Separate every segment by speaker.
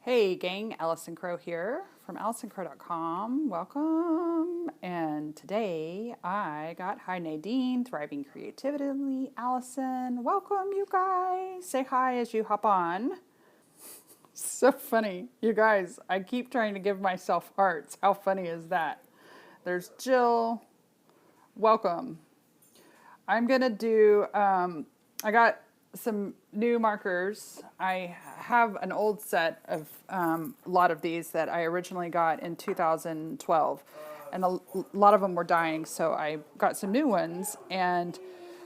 Speaker 1: Hey gang, Allison Crow here from AllisonCrow.com. Welcome. And today I got hi Nadine, Thriving Creatively, Allison. Welcome you guys. Say hi as you hop on. So funny. You guys, I keep trying to give myself hearts. How funny is that? There's Jill. Welcome. I'm going to do, I got some new markers. I have an old set of a lot of these that I originally got in 2012, and a lot of them were dying, so I got some new ones and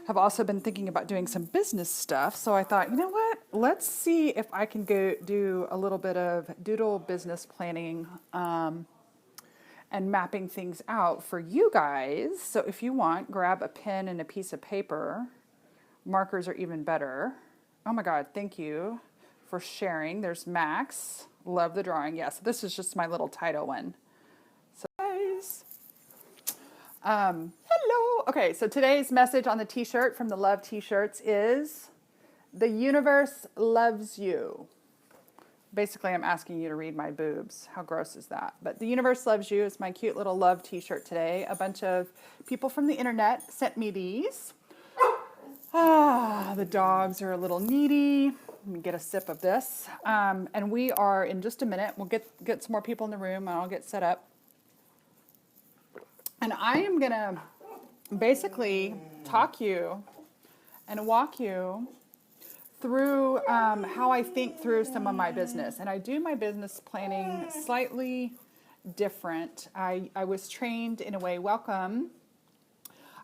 Speaker 1: have also been thinking about doing some business stuff. So I thought, you know what? Let's see if I can go do a little bit of Doodle business planning and mapping things out for you guys. So if you want, grab a pen and a piece of paper. Markers are even better. Oh my God, thank you for sharing. There's Max. Love the drawing. Yes, this is just my little title one. So guys, hello. Okay, so today's message on the t-shirt from the Love T-shirts is, the universe loves you. Basically, I'm asking you to read my boobs. How gross is that? But the universe loves you is my cute little love t-shirt today. A bunch of people from the internet sent me these. The dogs are a little needy. Let me get a sip of this. And we are, in just a minute, we'll get some more people in the room and I'll get set up. And I am going to basically talk you and walk you through how I think through some of my business. And I do my business planning slightly different. I was trained in a way, welcome.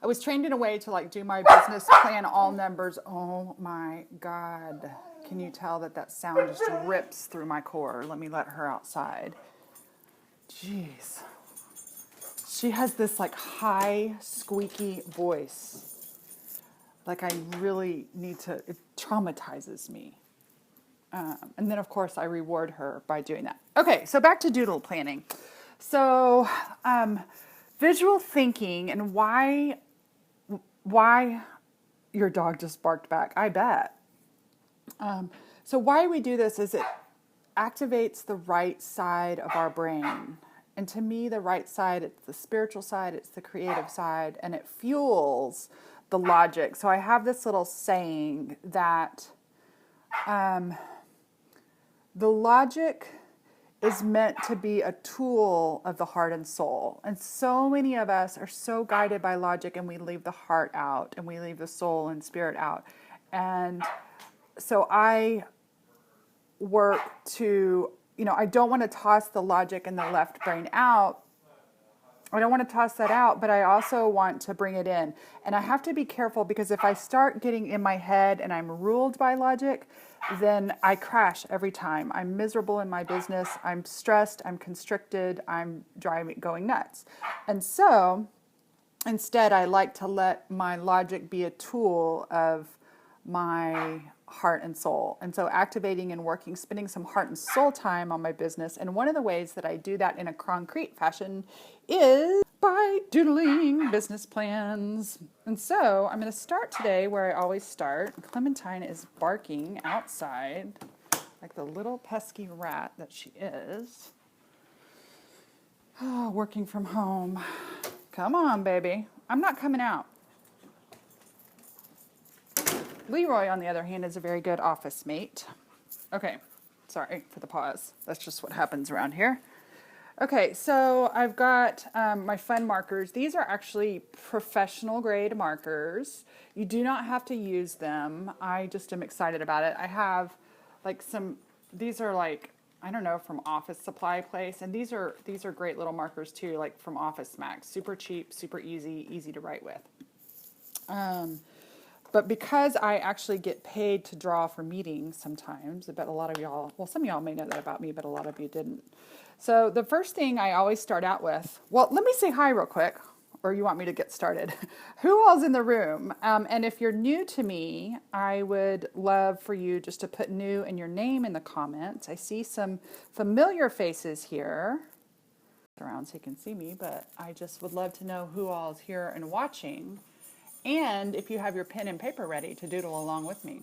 Speaker 1: I was trained in a way to like do my business plan, all numbers. Oh my God. Can you tell that that sound just rips through my core? Let me let her outside. Jeez. She has this like high, squeaky voice. Like I really need to, it traumatizes me. And then of course I reward her by doing that. Okay, so back to doodle planning. So visual thinking and why your dog just barked back, I bet. So why we do this is it activates the right side of our brain. And to me, the right side, it's the spiritual side, it's the creative side, and it fuels the logic. So I have this little saying that the logic is meant to be a tool of the heart and soul. And so many of us are so guided by logic and we leave the heart out and we leave the soul and spirit out. And so I work to, I don't want to toss the logic and the left brain out. I don't want to toss that out, but I also want to bring it in. And I have to be careful because if I start getting in my head and I'm ruled by logic, then I crash every time. I'm miserable in my business. I'm stressed. I'm constricted. I'm going nuts. And so instead, I like to let my logic be a tool of my heart and soul. And so activating and working, spending some heart and soul time on my business. And one of the ways that I do that in a concrete fashion is by doodling business plans. And so I'm going to start today where I always start. Clementine is barking outside like the little pesky rat that she is. Oh, working from home. Come on, baby. I'm not coming out. Leroy, on the other hand, is a very good office mate. Okay, sorry for the pause. That's just what happens around here. Okay, so I've got my fun markers. These are actually professional grade markers. You do not have to use them. I just am excited about it. I have like these are like, I don't know, from Office Supply Place. And these are great little markers too, like from Office Max. Super cheap, super easy to write with. But because I actually get paid to draw for meetings sometimes, I bet a lot of y'all, well, some of y'all may know that about me, but a lot of you didn't. So the first thing I always start out with, well, let me say hi real quick, or you want me to get started. Who all's in the room? And if you're new to me, I would love for you just to put new and your name in the comments. I see some familiar faces here around so you can see me, but I just would love to know who all is here and watching. And if you have your pen and paper ready to doodle along with me.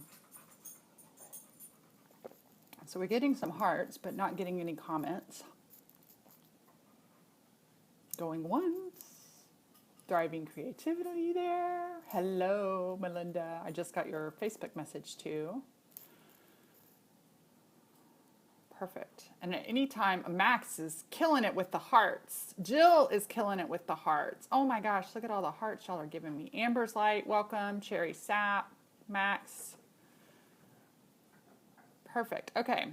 Speaker 1: So we're getting some hearts, but not getting any comments. Going once. Thriving creativity there. Hello, Melinda. I just got your Facebook message too. Perfect. And at any time, Max is killing it with the hearts. Jill is killing it with the hearts. Oh my gosh, look at all the hearts y'all are giving me. Amber's Light, welcome. Cherry Sap, Max. Perfect. Okay.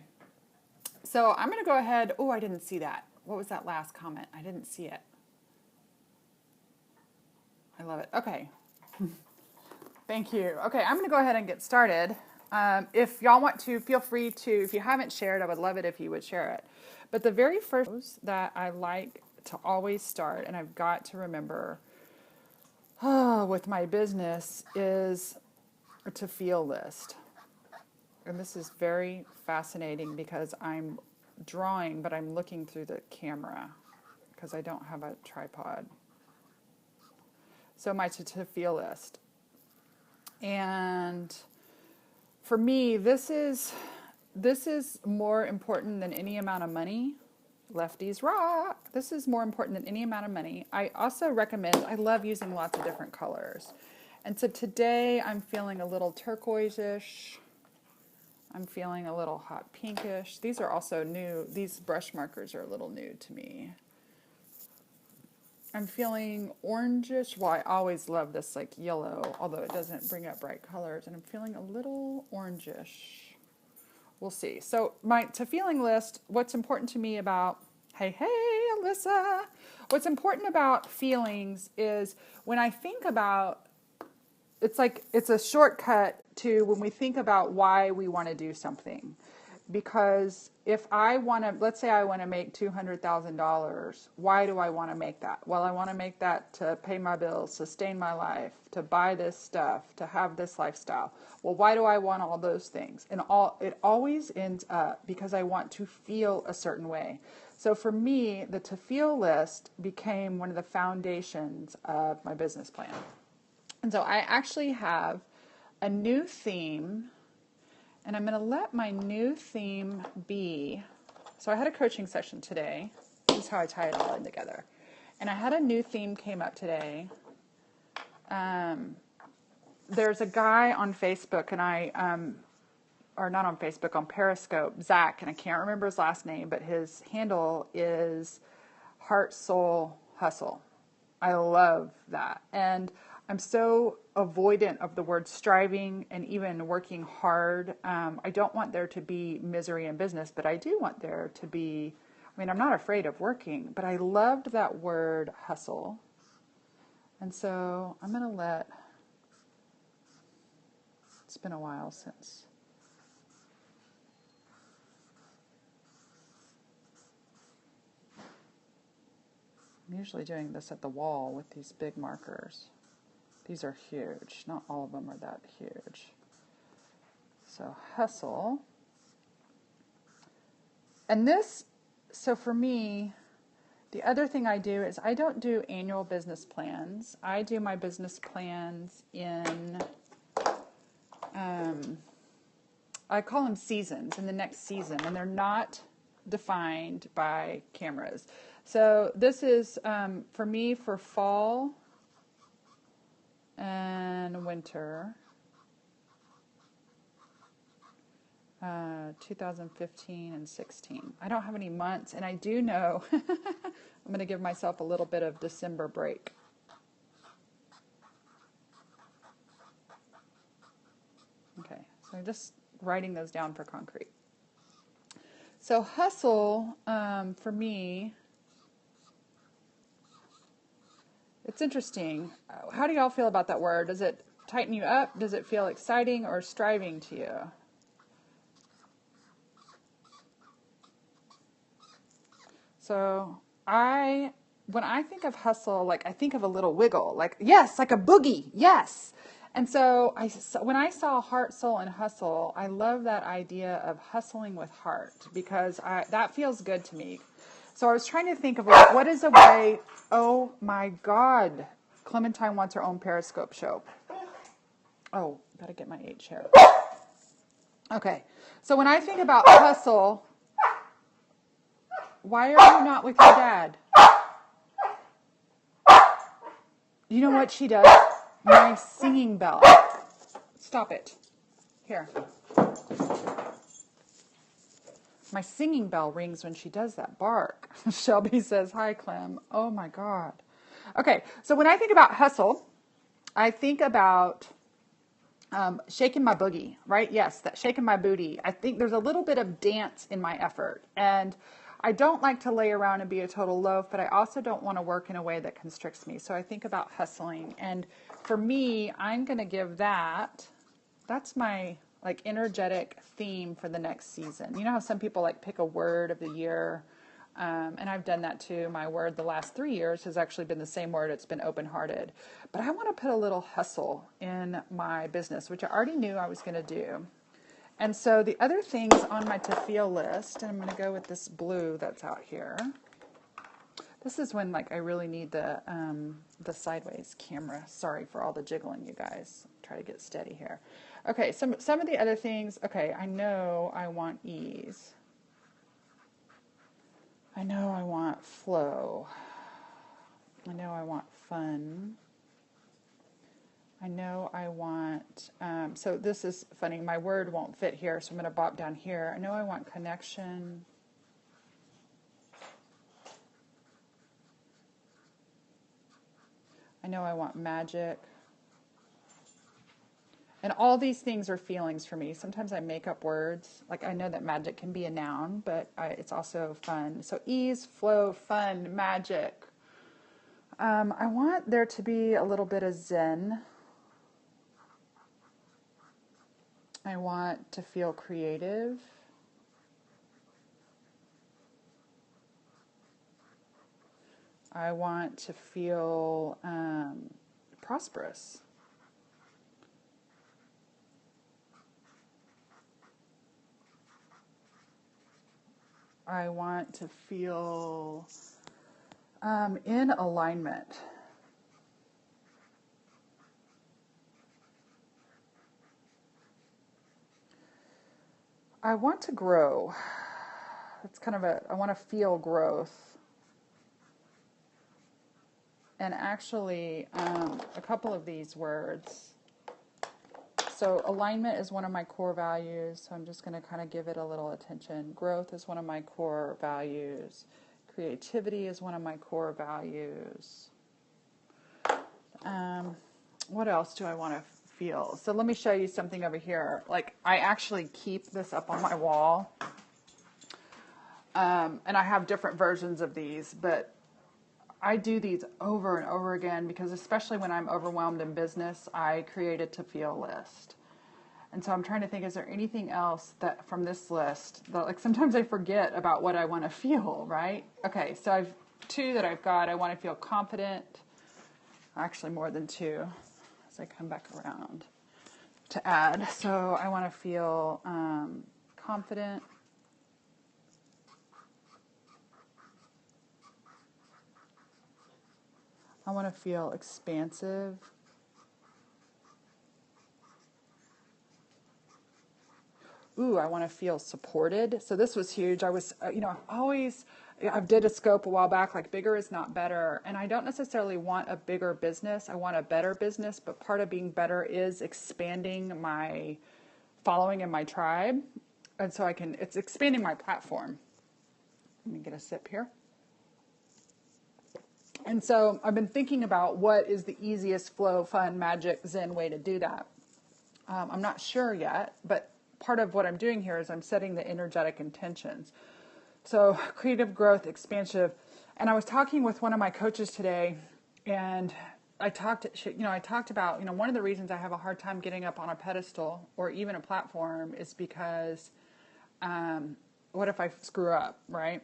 Speaker 1: So I'm going to go ahead. Oh, I didn't see that. What was that last comment? I didn't see it. I love it. Okay. Thank you. Okay, I'm going to go ahead and get started. If y'all want to, feel free to, if you haven't shared, I would love it if you would share it. But the very first that I like to always start, and I've got to remember with my business, is a to feel list. And this is very fascinating because I'm drawing, but I'm looking through the camera because I don't have a tripod. So my to feel list. And for me, this is more important than any amount of money. Lefties rock. This is more important than any amount of money. I also recommend, I love using lots of different colors. And so today I'm feeling a little turquoise-ish. I'm feeling a little hot pinkish. These are also new. These brush markers are a little new to me. I'm feeling orangish. Well, I always love this like yellow, although it doesn't bring up bright colors. And I'm feeling a little orangish. We'll see. So my to feeling list, what's important to me about, hey, Alyssa. What's important about feelings is when I think about, it's like, it's a shortcut to when we think about why we want to do something. Because if I want to, let's say I want to make $200,000, why do I want to make that? Well, I want to make that to pay my bills, sustain my life, to buy this stuff, to have this lifestyle. Well, why do I want all those things? And it always ends up because I want to feel a certain way. So for me, the to feel list became one of the foundations of my business plan. And so I actually have a new theme. And I'm going to let my new theme be, so I had a coaching session today. This is how I tie it all in together. And I had a new theme came up today. There's a guy on Facebook, and or not on Facebook, on Periscope, Zach, and I can't remember his last name, but his handle is Heart, Soul, Hustle. I love that. And I'm so avoidant of the word striving and even working hard. I don't want there to be misery in business, but I do want there to be, I mean, I'm not afraid of working, but I loved that word hustle. And so I'm going to let, it's been a while since. I'm usually doing this at the wall with these big markers. These are huge. Not all of them are that huge. So hustle. And this, so for me, the other thing I do is I don't do annual business plans. I do my business plans in, I call them seasons, in the next season, and they're not defined by cameras. So this is, for me, for fall and winter, 2015 and 16. I don't have any months, and I do know I'm going to give myself a little bit of December break. Okay, so I'm just writing those down for concrete. So hustle, for me, it's interesting. How do y'all feel about that word? Does it tighten you up? Does it feel exciting or striving to you? So when I think of hustle, like I think of a little wiggle, like yes, like a boogie, yes. And so when I saw heart, soul, and hustle, I love that idea of hustling with heart because that feels good to me. So I was trying to think of like, what is a way, oh my God, Clementine wants her own Periscope show. Oh, gotta get my H hair. Okay, so when I think about hustle, why are you not with your dad? You know what she does? My singing bell. Stop it. Here. My singing bell rings when she does that bark. Shelby says, hi, Clem. Oh my God. Okay, so when I think about hustle, I think about shaking my boogie, right? Yes, that shaking my booty. I think there's a little bit of dance in my effort. And I don't like to lay around and be a total loaf, but I also don't want to work in a way that constricts me. So I think about hustling. And for me, I'm going to give that's my like energetic theme for the next season. You know how some people like pick a word of the year? And I've done that too. My word the last 3 years has actually been the same word. It's been open-hearted. But I want to put a little hustle in my business, which I already knew I was going to do. And so the other things on my to feel list, and I'm going to go with this blue that's out here. This is when like I really need the sideways camera. Sorry for all the jiggling, you guys. Try to get steady here. Okay, some of the other things. Okay, I know I want ease. I know I want flow. I know I want fun. I know I want, so this is funny, my word won't fit here, so I'm going to bop down here. I know I want connection. I know I want magic. And all these things are feelings for me. Sometimes I make up words. Like I know that magic can be a noun, but it's also fun. So ease, flow, fun, magic. I want there to be a little bit of zen. I want to feel creative. I want to feel prosperous. I want to feel in alignment. I want to grow. It's kind of I want to feel growth. And actually, a couple of these words. So alignment is one of my core values, so I'm just going to kind of give it a little attention. Growth is one of my core values. Creativity is one of my core values. What else do I want to feel? So let me show you something over here. Like I actually keep this up on my wall. And I have different versions of these, but I do these over and over again because especially when I'm overwhelmed in business, I create a to feel list. And so I'm trying to think, is there anything else that from this list that like sometimes I forget about what I want to feel, right? Okay, so I've two that I've got. I want to feel confident. Actually more than two as I come back around to add. So I want to feel confident. I want to feel expansive. Ooh, I want to feel supported. So this was huge. I was, I did a scope a while back, like bigger is not better. And I don't necessarily want a bigger business. I want a better business, but part of being better is expanding my following in my tribe. And so it's expanding my platform. Let me get a sip here. And so I've been thinking about what is the easiest flow, fun, magic, zen way to do that. I'm not sure yet, but part of what I'm doing here is I'm setting the energetic intentions. So creative growth, expansive. And I was talking with one of my coaches today, and I talked about, one of the reasons I have a hard time getting up on a pedestal or even a platform is because what if I screw up, right?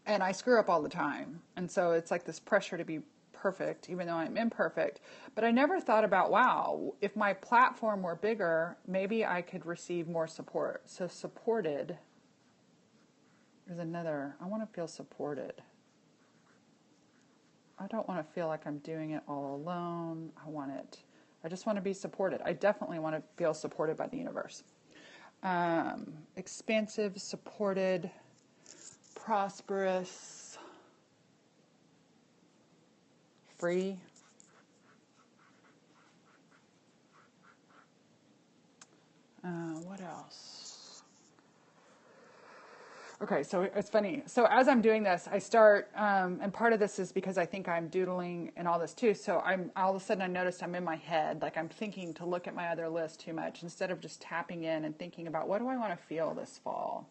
Speaker 1: And I screw up all the time. And so it's like this pressure to be perfect, even though I'm imperfect. But I never thought about, wow, if my platform were bigger, maybe I could receive more support. So supported is another. I want to feel supported. I don't want to feel like I'm doing it all alone. I just want to be supported. I definitely want to feel supported by the universe. expansive, supported, prosperous, free. What else? Okay, so it's funny. So as I'm doing this, I start, and part of this is because I think I'm doodling and all this too. So I'm all of a sudden I noticed I'm in my head, like I'm thinking to look at my other list too much instead of just tapping in and thinking about what do I want to feel this fall.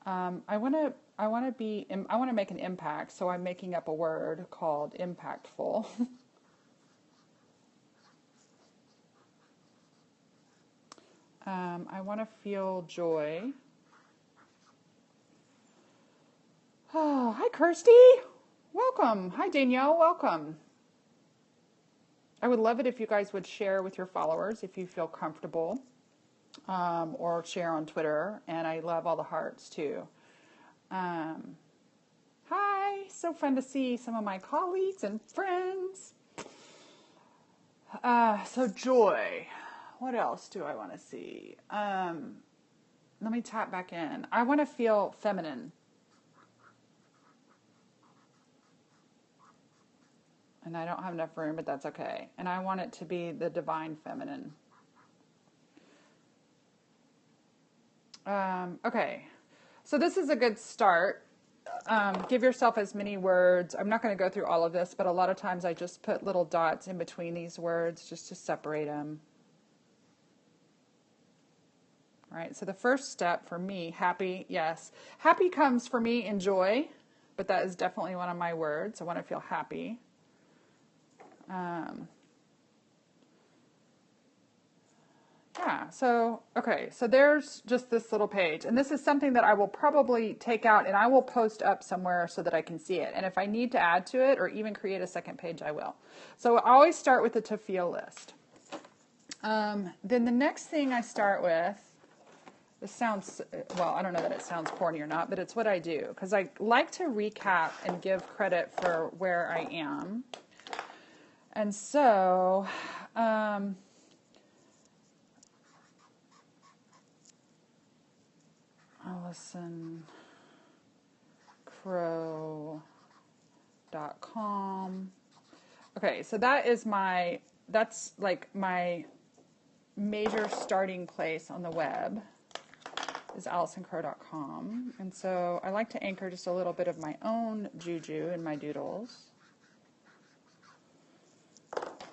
Speaker 1: I want to make an impact. So I'm making up a word called impactful. I want to feel joy. Oh, hi, Kirsty. Welcome. Hi, Danielle. Welcome. I would love it if you guys would share with your followers if you feel comfortable, or share on Twitter. And I love all the hearts too. Hi. So fun to see some of my colleagues and friends. So joy. What else do I want to see? Let me tap back in. I want to feel feminine. And I don't have enough room, but that's okay. And I want it to be the divine feminine. Okay. So this is a good start. Give yourself as many words. I'm not going to go through all of this, but a lot of times I just put little dots in between these words just to separate them. All right. So the first step for me, happy, yes. Happy comes for me in joy, but that is definitely one of my words. I want to feel happy. Yeah, so, okay, so there's just this little page, and this is something that I will probably take out and I will post up somewhere so that I can see it. And if I need to add to it or even create a second page, I will. So I always start with the to feel list. Then the next thing I start with, this sounds, well, I don't know that it sounds corny or not, but it's what I do, because I like to recap and give credit for where I am. And so, AllisonCrow.com. Okay, so that's like my major starting place on the web is AllisonCrow.com. And so I like to anchor just a little bit of my own juju in my doodles.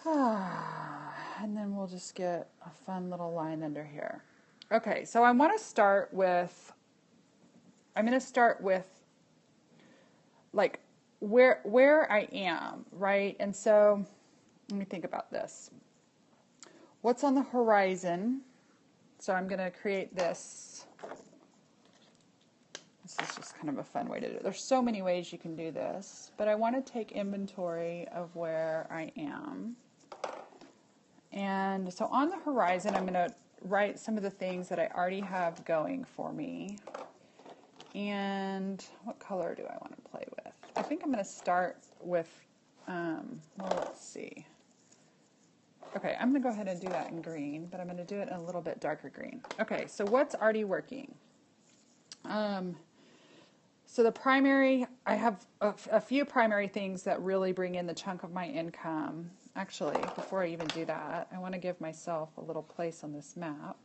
Speaker 1: And then we'll just get a fun little line under here. Okay, so I'm going to start with like where I am, right? And so let me think about this. What's on the horizon? So I'm going to create this. This is just kind of a fun way to do it. There's so many ways you can do this, but I want to take inventory of where I am. And so on the horizon, I'm going to write some of the things that I already have going for me. And what color do I want to play with? I think I'm going to start with, well, let's see. Okay, I'm going to go ahead and do that in green, but I'm going to do it in a little bit darker green. Okay, so what's already working? So the primary, I have a few primary things that really bring in the chunk of my income. Actually, before I even do that, I want to give myself a little place on this map.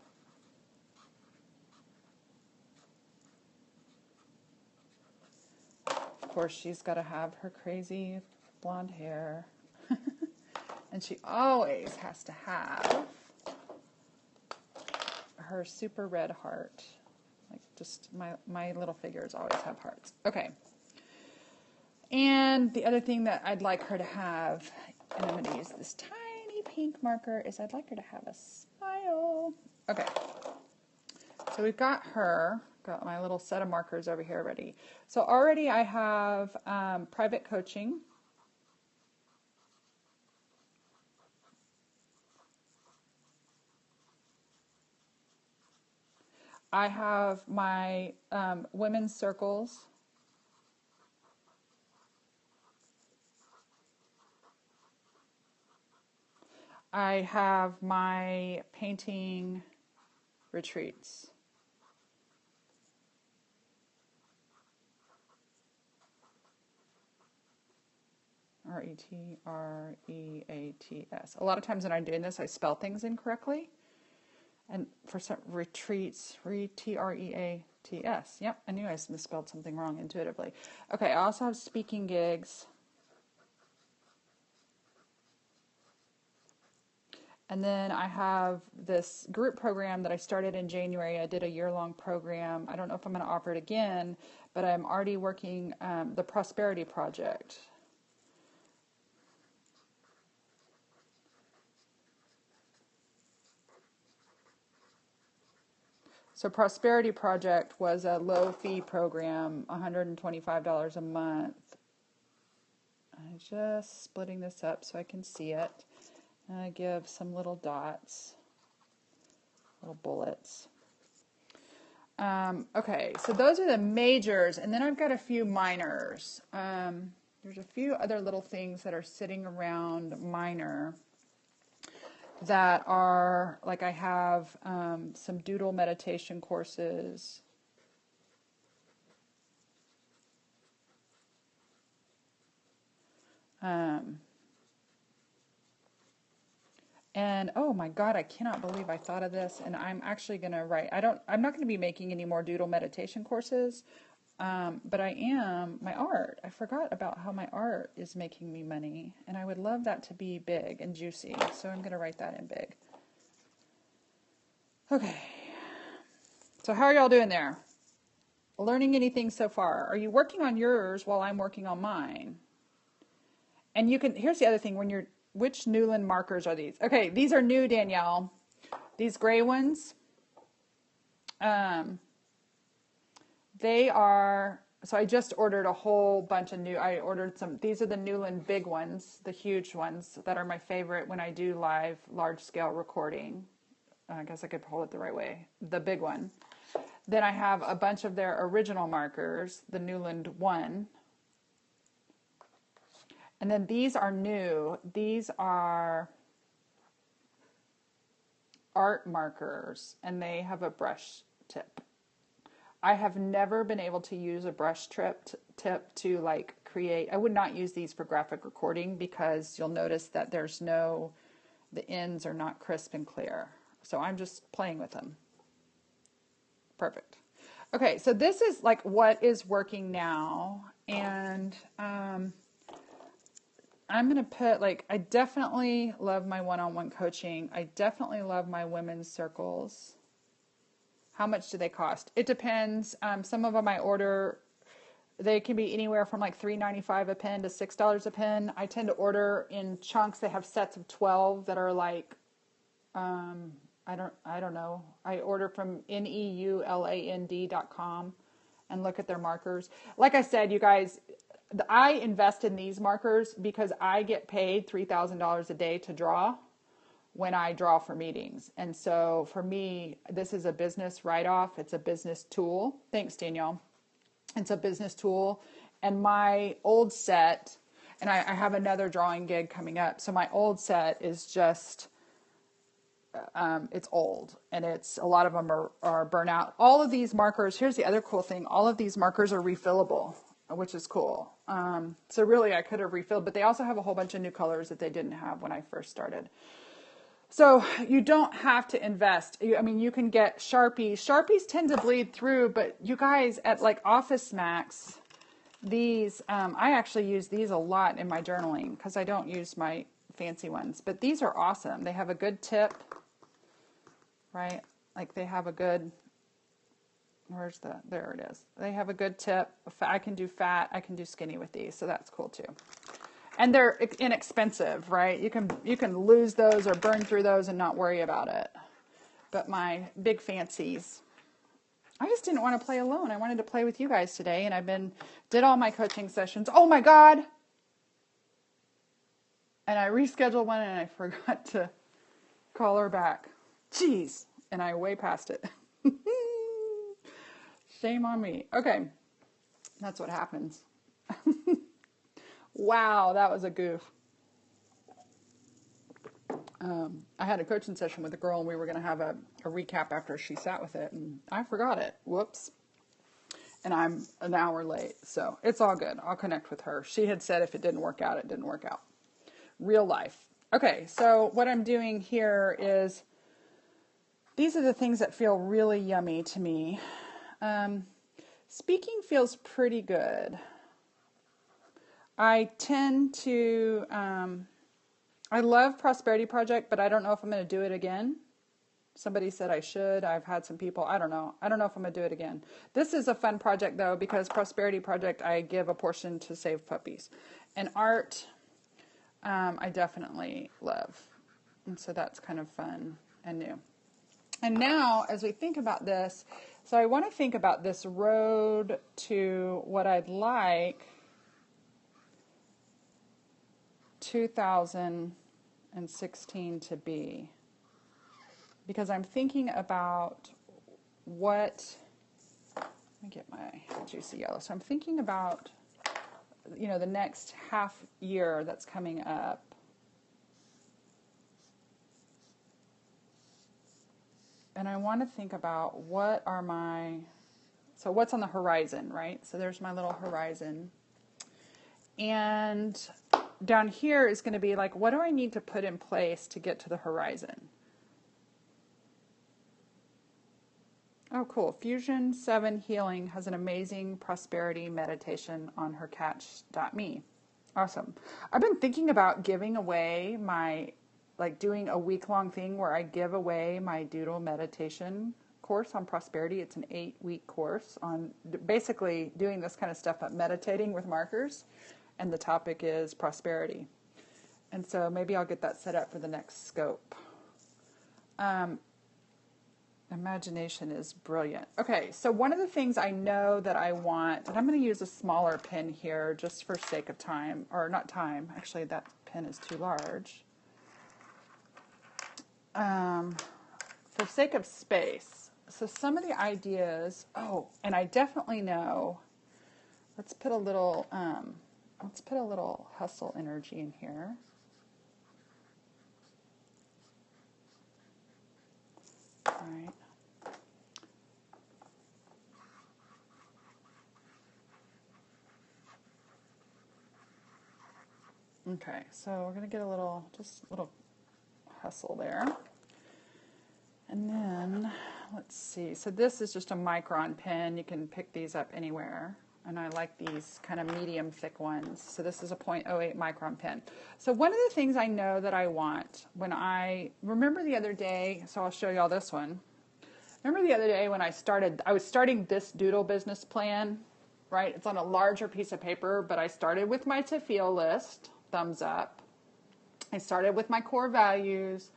Speaker 1: Of course, she's got to have her crazy blonde hair. And she always has to have her super red heart. Like just my little figures always have hearts. Okay. And the other thing that I'd like her to have, and I'm going to use this tiny pink marker, is I'd like her to have a smile. Okay. So we've got her, got my little set of markers over here ready. So already I have private coaching. I have my women's circles. I have my painting retreats. retreats. A lot of times when I'm doing this, I spell things incorrectly. And for some retreats, treats. Yep, I knew I misspelled something wrong intuitively. Okay, I also have speaking gigs. And then I have this group program that I started in January. I did a year-long program. I don't know if I'm going to offer it again, but I'm already working the Prosperity Project. So Prosperity Project was a low-fee program, $125 a month. I'm just splitting this up so I can see it. And I give some little dots, little bullets. Okay, so those are the majors, and then I've got a few minors. There's a few other little things that are sitting around minor that are, like I have some Doodle meditation courses. And oh my God, I cannot believe I thought of this. And I'm actually going to write, I'm not going to be making any more Doodle meditation courses. But I am, my art. I forgot about how my art is making me money. And I would love that to be big and juicy. So I'm going to write that in big. Okay. So how are y'all doing there? Learning anything so far? Are you working on yours while I'm working on mine? And you can, here's the other thing, which Newland markers are these? Okay, these are new, Danielle. These gray ones, they are, so I just ordered a whole bunch of I ordered some, these are the Newland big ones, the huge ones that are my favorite when I do live, large-scale recording. I guess I could hold it the right way. The big one. Then I have a bunch of their original markers, the Newland 1. And then these are new. These are art markers, and they have a brush tip. I have never been able to use a brush tip to like create. I would not use these for graphic recording because you'll notice that the ends are not crisp and clear. So I'm just playing with them. Perfect. Okay, so this is like what is working now, and I'm going to put, like, I definitely love my one-on-one coaching. I definitely love my women's circles. How much do they cost? It depends. Some of them I order, they can be anywhere from like $3.95 a pen to $6 a pen. I tend to order in chunks. They have sets of 12 that are like, I don't know. I order from neuland.com and look at their markers. Like I said, you guys, I invest in these markers because I get paid $3,000 a day to draw when I draw for meetings. And so for me, this is a business write-off. It's a business tool. Thanks, Danielle. It's a business tool. And my old set, and I have another drawing gig coming up. So my old set is just, it's old, and a lot of them are burnt out. All of these markers, here's the other cool thing. All of these markers are refillable, which is cool. So really I could have refilled, but they also have a whole bunch of new colors that they didn't have when I first started. So you don't have to invest. I mean, you can get Sharpies. Sharpies tend to bleed through, but you guys at like Office Max, these, I actually use these a lot in my journaling because I don't use my fancy ones, but these are awesome. They have a good tip, right? Like they have a good, there it is. They have a good tip. I can do fat, I can do skinny with these, so that's cool too. And they're inexpensive, right? You can lose those or burn through those and not worry about it. But my big fancies, I just didn't want to play alone. I wanted to play with you guys today, and did all my coaching sessions. Oh my God! And I rescheduled one, and I forgot to call her back. Jeez, and I way past it. Shame on me. Okay, that's what happens. Wow, that was a goof. I had a coaching session with a girl, and we were going to have a recap after she sat with it, and I forgot it. Whoops. and I'm an hour late. So it's all good. I'll connect with her. She had said if it didn't work out, it didn't work out. Real life. Okay, so what I'm doing here is, these are the things that feel really yummy to me. Speaking feels pretty good. I tend to, I love Prosperity Project, but I don't know if I'm going to do it again. Somebody said I should. I've had some people. I don't know. I don't know if I'm going to do it again. This is a fun project, though, because Prosperity Project, I give a portion to Save Puppies. And art, I definitely love. And so that's kind of fun and new. And now, as we think about this, so I want to think about this road to what I'd like 2016 to be. Because I'm thinking about what, let me get my juicy yellow. So I'm thinking about, you know, the next half year that's coming up. And I want to think about what are so what's on the horizon, right? So there's my little horizon. And down here is going to be like, what do I need to put in place to get to the horizon? Oh, cool. Fusion 7 Healing has an amazing prosperity meditation on her catch.me. Awesome. I've been thinking about giving away doing a week-long thing where I give away my Doodle meditation course on prosperity. It's an 8-week course on basically doing this kind of stuff, but meditating with markers. And the topic is prosperity. And so maybe I'll get that set up for the next scope. Imagination is brilliant. Okay, so one of the things I know that I want, and I'm going to use a smaller pen here just for sake of time, or not time, actually that pen is too large. For sake of space. So some of the ideas, and I definitely know, let's put a little hustle energy in here. All right. Okay, so we're going to get just a little hustle there. And then, let's see. So this is just a micron pen. You can pick these up anywhere. And I like these kind of medium thick ones. So this is a 0.08 micron pen. So one of the things I know that I want remember the other day, so I'll show you all this one. Remember the other day when I was starting this Doodle business plan, right? It's on a larger piece of paper, but I started with my to feel list, thumbs up. I started with my core values,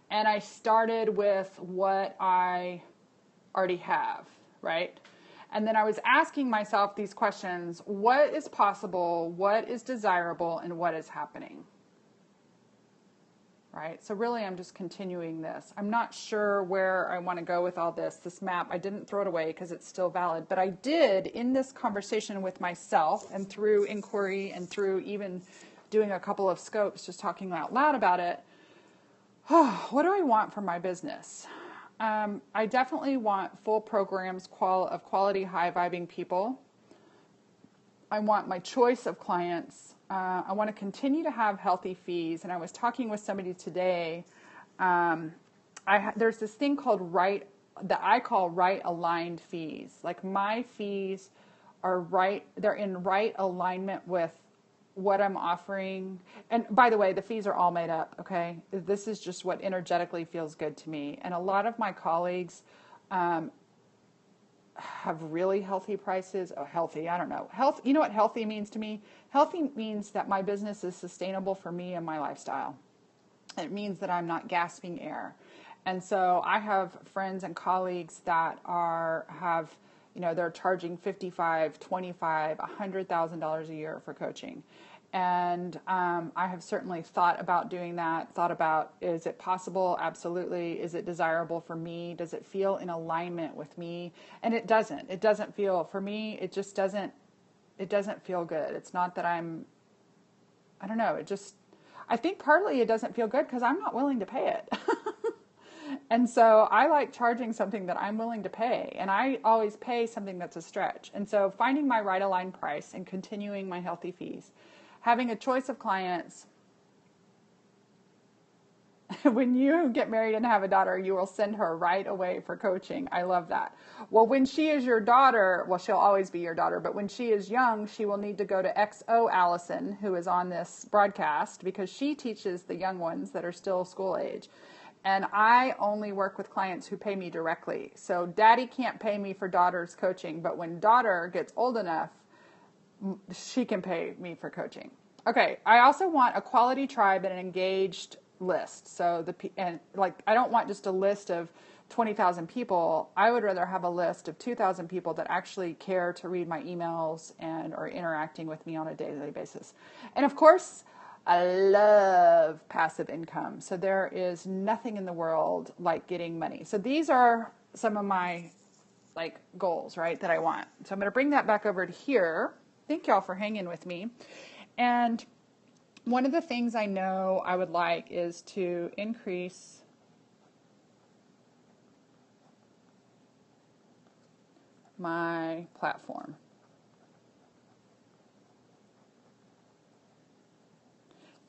Speaker 1: and I started with what I already have, right? And then I was asking myself these questions: what is possible, what is desirable, and what is happening? Right? So really I'm just continuing this. I'm not sure where I want to go with all this. This map, I didn't throw it away because it's still valid, but I did, in this conversation with myself and through inquiry and through even doing a couple of scopes, just talking out loud about it, what do I want for my business? I definitely want full programs of quality, high-vibing people. I want my choice of clients. I want to continue to have healthy fees. And I was talking with somebody today. There's this thing called that I call right aligned fees. Like my fees are they're in right alignment with what I'm offering. And by the way, the fees are all made up, okay? This is just what energetically feels good to me. And a lot of my colleagues have really healthy prices. Oh, healthy, I don't know. Health, you know what healthy means to me? Healthy means that my business is sustainable for me and my lifestyle. It means that I'm not gasping air. And so I have friends and colleagues that they're charging $55,000, $25,000, $100,000 a year for coaching. And I have certainly thought about doing that, thought about, is it possible? Absolutely. Is it desirable for me? Does it feel in alignment with me? And it doesn't. It doesn't feel, for me, it doesn't feel good. It's not that I don't know, I think partly it doesn't feel good because I'm not willing to pay it. And so I like charging something that I'm willing to pay. And I always pay something that's a stretch. And so finding my right aligned price and continuing my healthy fees, having a choice of clients. When you get married and have a daughter, you will send her right away for coaching. I love that. Well, when she is your daughter, well, she'll always be your daughter, but when she is young, she will need to go to XO Allison, who is on this broadcast, because she teaches the young ones that are still school age. And I only work with clients who pay me directly. So daddy can't pay me for daughter's coaching, but when daughter gets old enough, she can pay me for coaching. Okay, I also want a quality tribe and an engaged list. So I don't want just a list of 20,000 people. I would rather have a list of 2,000 people that actually care to read my emails and are interacting with me on a daily basis. And of course, I love passive income. So there is nothing in the world like getting money. So these are some of my goals, right, that I want. So I'm going to bring that back over to here. Thank y'all for hanging with me. And one of the things I know I would like is to increase my platform.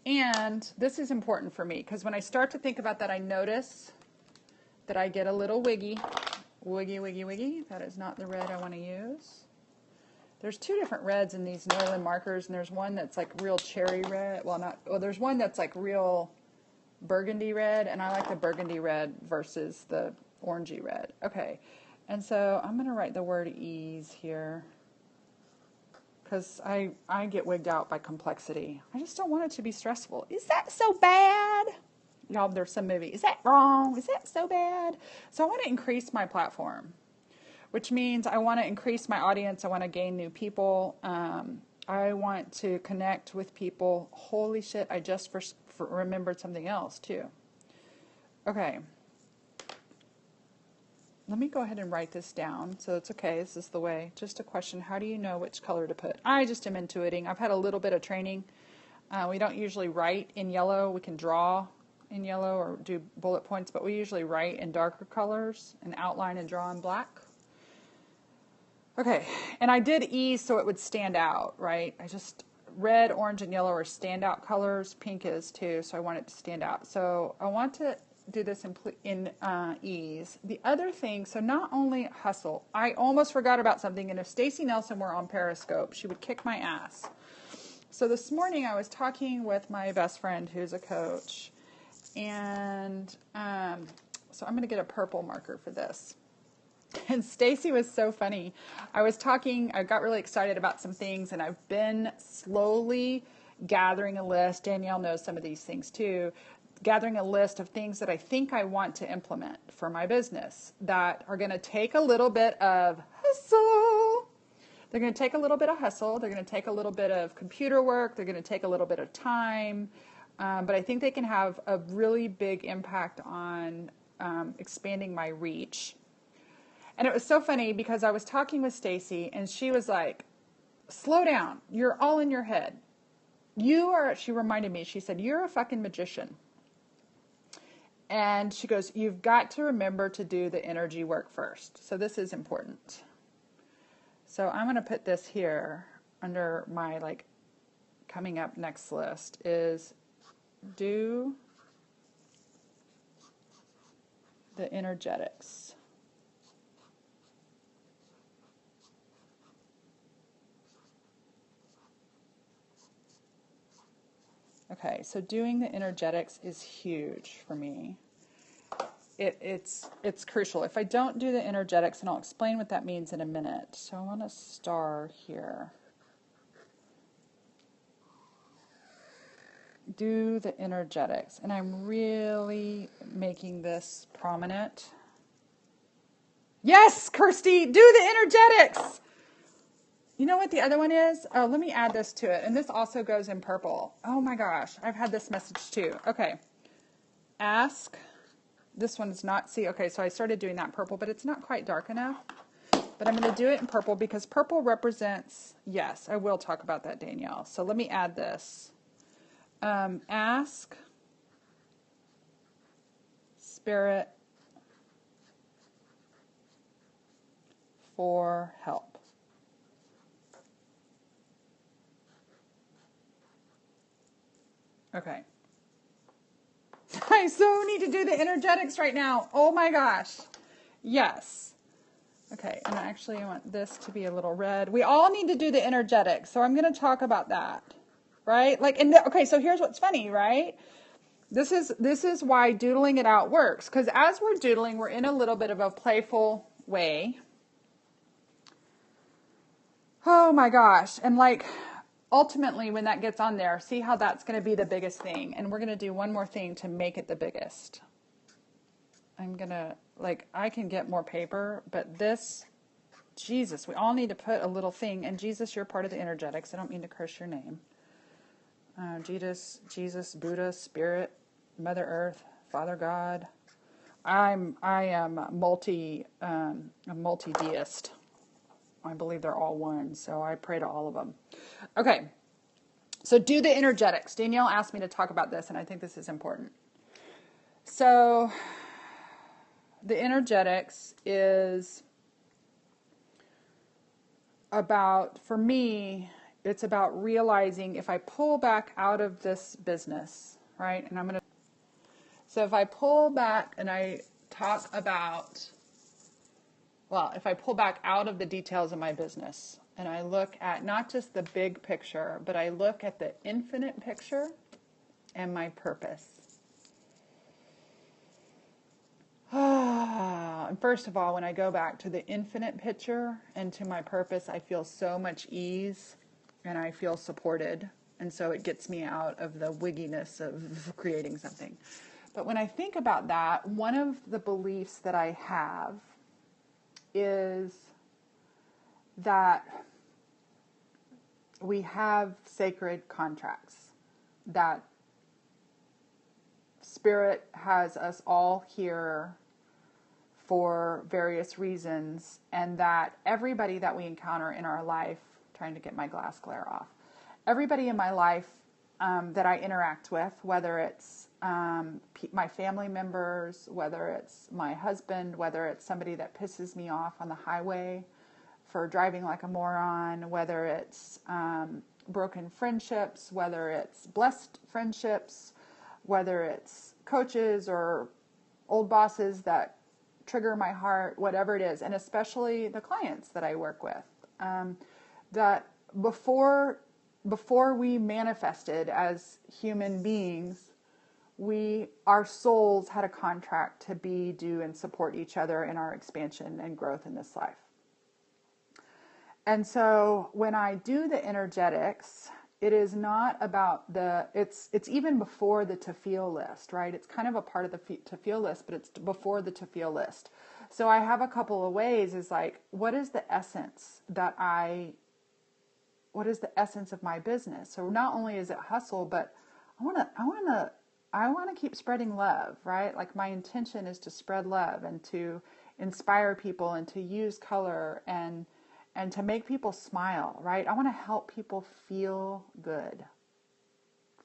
Speaker 1: And this is important for me because when I start to think about that, I notice that I get a little wiggy. That is not the red I want to use. There's two different reds in these Northern markers, and there's one that's like real cherry red. There's one that's like real burgundy red, and I like the burgundy red versus the orangey red. Okay, and so I'm going to write the word ease here because I get wigged out by complexity. I just don't want it to be stressful. Is that so bad? Y'all, there's some movie. Is that wrong? Is that so bad? So I want to increase my platform, which means I want to increase my audience. I want to gain new people. I want to connect with people. Holy shit, I just remembered something else too. Okay. Let me go ahead and write this down so it's okay. This is the way. Just a question. How do you know which color to put? I just am intuiting. I've had a little bit of training. We don't usually write in yellow. We can draw in yellow or do bullet points, but we usually write in darker colors and outline and draw in black. Okay, and I did ease so it would stand out, right? Red, orange, and yellow are standout colors. Pink is too, so I want it to stand out. So I want to do this in ease. The other thing, so not only hustle, I almost forgot about something, and if Stacy Nelson were on Periscope, she would kick my ass. So this morning I was talking with my best friend who's a coach, and so I'm going to get a purple marker for this. And Stacy was so funny. I got really excited about some things, and I've been slowly gathering a list. Danielle knows some of these things too. Gathering a list of things that I think I want to implement for my business that are going to take a little bit of hustle. They're going to take a little bit of hustle. They're going to take a little bit of computer work. They're going to take a little bit of time. But I think they can have a really big impact on expanding my reach. And it was so funny because I was talking with Stacy and she was like, slow down. You're all in your head. She reminded me, she said, you're a fucking magician. And she goes, you've got to remember to do the energy work first. So this is important. So I'm going to put this here under my coming up next list is do the energetics. Okay, so doing the energetics is huge for me. It's crucial. If I don't do the energetics, and I'll explain what that means in a minute. So I want a star here. Do the energetics. And I'm really making this prominent. Yes, Kirsty, do the energetics. You know what the other one is? Oh, let me add this to it. And this also goes in purple. Oh my gosh, I've had this message too. Okay. Ask. This one's not, okay, so I started doing that purple, but it's not quite dark enough. But I'm going to do it in purple because purple represents, yes, I will talk about that, Danielle. So let me add this. Ask Spirit for help. Okay. I so need to do the energetics right now. Oh my gosh. Yes. Okay, and actually I want this to be a little red. We all need to do the energetics, so I'm going to talk about that, right? Like, okay, so here's what's funny, right? This is why doodling it out works, because as we're doodling, we're in a little bit of a playful way. Oh my gosh, and like, ultimately when that gets on there, see how that's going to be the biggest thing, and we're going to do one more thing to make it the biggest. I'm going to, like, I can get more paper, but this, Jesus, we all need to put a little thing. And Jesus, you're part of the energetics. I don't mean to curse your name. Jesus, Buddha, Spirit, Mother Earth, Father God. I am a multi-deist. I believe they're all one, so I pray to all of them. Okay, so do the energetics. Danielle asked me to talk about this, and I think this is important. So the energetics is about, for me, it's about realizing if I pull back out of this business, right? And so if I pull back and I talk about, well, if I pull back out of the details of my business and I look at not just the big picture, but I look at the infinite picture and my purpose. And first of all, when I go back to the infinite picture and to my purpose, I feel so much ease and I feel supported. And so it gets me out of the wigginess of creating something. But when I think about that, one of the beliefs that I have is that we have sacred contracts, that Spirit has us all here for various reasons, and that everybody that we encounter in our life, trying to get my glass glare off, everybody in my life that I interact with, whether it's my family members, whether it's my husband, whether it's somebody that pisses me off on the highway for driving like a moron, whether it's broken friendships, whether it's blessed friendships, whether it's coaches or old bosses that trigger my heart, whatever it is, and especially the clients that I work with, that before we manifested as human beings, our souls had a contract to be, do, and support each other in our expansion and growth in this life. And so when I do the energetics, it is not about it's even before the to feel list, right? It's kind of a part of the to feel list, but it's before the to feel list. So I have a couple of ways, is like, what is the essence of my business? So not only is it hustle, but I want to keep spreading love, right? Like, my intention is to spread love and to inspire people and to use color and to make people smile, right? I want to help people feel good.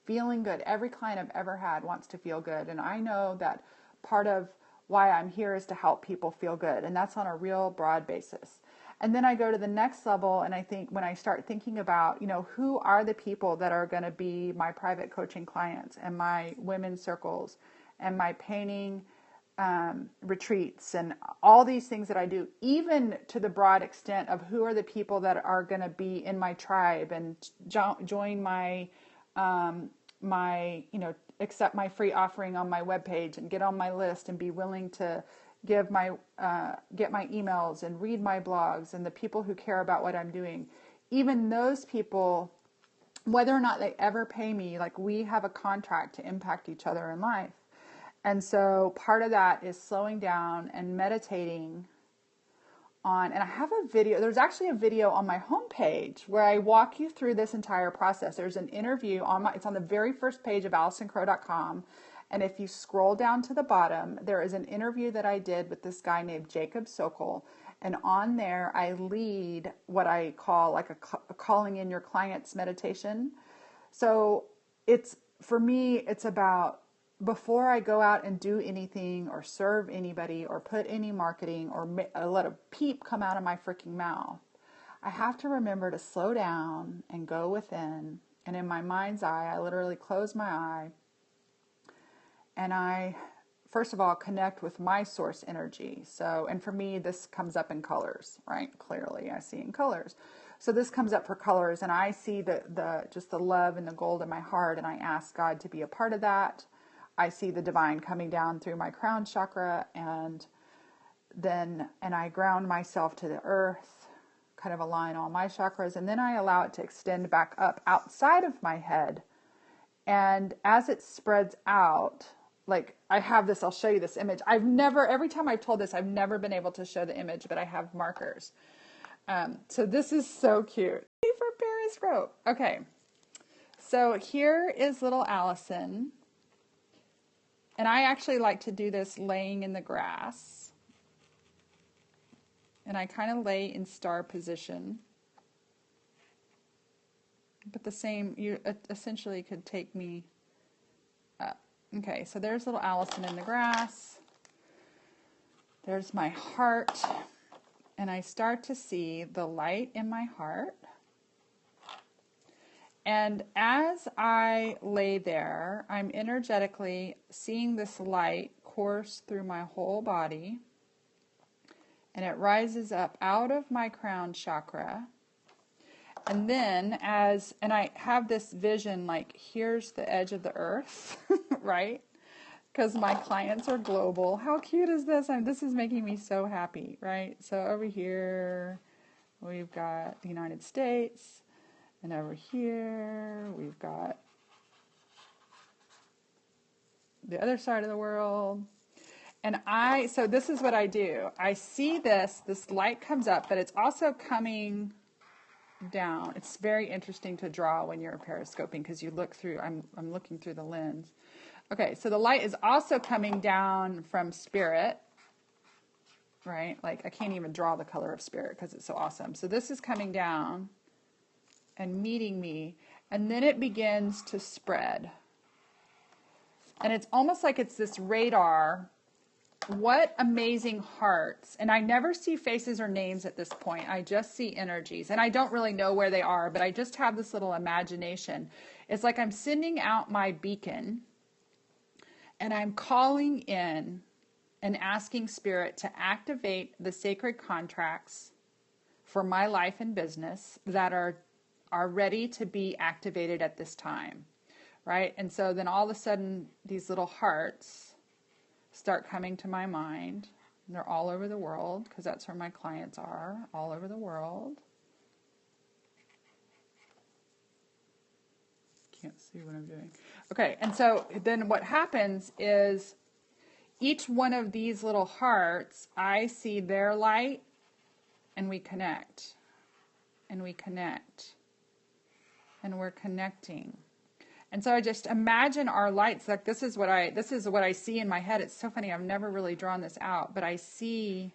Speaker 1: Feeling good. Every client I've ever had wants to feel good. And I know that part of why I'm here is to help people feel good. And that's on a real broad basis. And then I go to the next level, and I think, when I start thinking about, who are the people that are going to be my private coaching clients and my women's circles and my painting retreats and all these things that I do, even to the broad extent of who are the people that are going to be in my tribe and join my, accept my free offering on my webpage and get on my list and be willing to get my emails and read my blogs, and the people who care about what I'm doing. Even those people, whether or not they ever pay me, like, we have a contract to impact each other in life. And so part of that is slowing down and meditating on, and I have a video, there's actually a video on my homepage where I walk you through this entire process. There's an interview it's on the very first page of AllisonCrow.com. And if you scroll down to the bottom, there is an interview that I did with this guy named Jacob Sokol. And on there, I lead what I call like a calling in your clients meditation. So for me, it's about before I go out and do anything or serve anybody or put any marketing or let a peep come out of my freaking mouth, I have to remember to slow down and go within. And in my mind's eye, I literally close my eye and I, first of all, connect with my source energy. So, and for me, this comes up in colors, right? Clearly, I see in colors. So this comes up for colors, and I see just the love and the gold in my heart, and I ask God to be a part of that. I see the divine coming down through my crown chakra, and I ground myself to the earth, kind of align all my chakras, and then I allow it to extend back up outside of my head. And as it spreads out, like I have this, I'll show you this image. Every time I've told this, I've never been able to show the image, but I have markers. So this is so cute. For Periscope. Okay. So here is little Allison. And I actually like to do this laying in the grass. And I kind of lay in star position. But the same, you essentially could take me up. Okay, so there's little Allison in the grass. There's my heart. And I start to see the light in my heart. And as I lay there, I'm energetically seeing this light course through my whole body. And it rises up out of my crown chakra. And then and I have this vision like, here's the edge of the earth, right? Because my clients are global. How cute is this? This is making me so happy, right? So over here, we've got the United States. And over here, we've got the other side of the world. And so this is what I do. I see this light comes up, but it's also coming down. It's very interesting to draw when you're periscoping because you look through, I'm looking through the lens. Okay, so the light is also coming down from spirit, right? Like I can't even draw the color of spirit because it's so awesome. So this is coming down and meeting me, and then it begins to spread. And it's almost like it's this radar. What amazing hearts. And I never see faces or names at this point. I just see energies. And I don't really know where they are, but I just have this little imagination. It's like I'm sending out my beacon, and I'm calling in and asking Spirit to activate the sacred contracts for my life and business that are ready to be activated at this time, right? And so then all of a sudden, these little hearts start coming to my mind. They're all over the world, because that's where my clients are, all over the world. Can't see what I'm doing. Okay, and so then what happens is each one of these little hearts, I see their light, and we connect, and we connect. And we're connecting. And so I just imagine our lights, like this is what I see in my head. It's so funny, I've never really drawn this out, but I see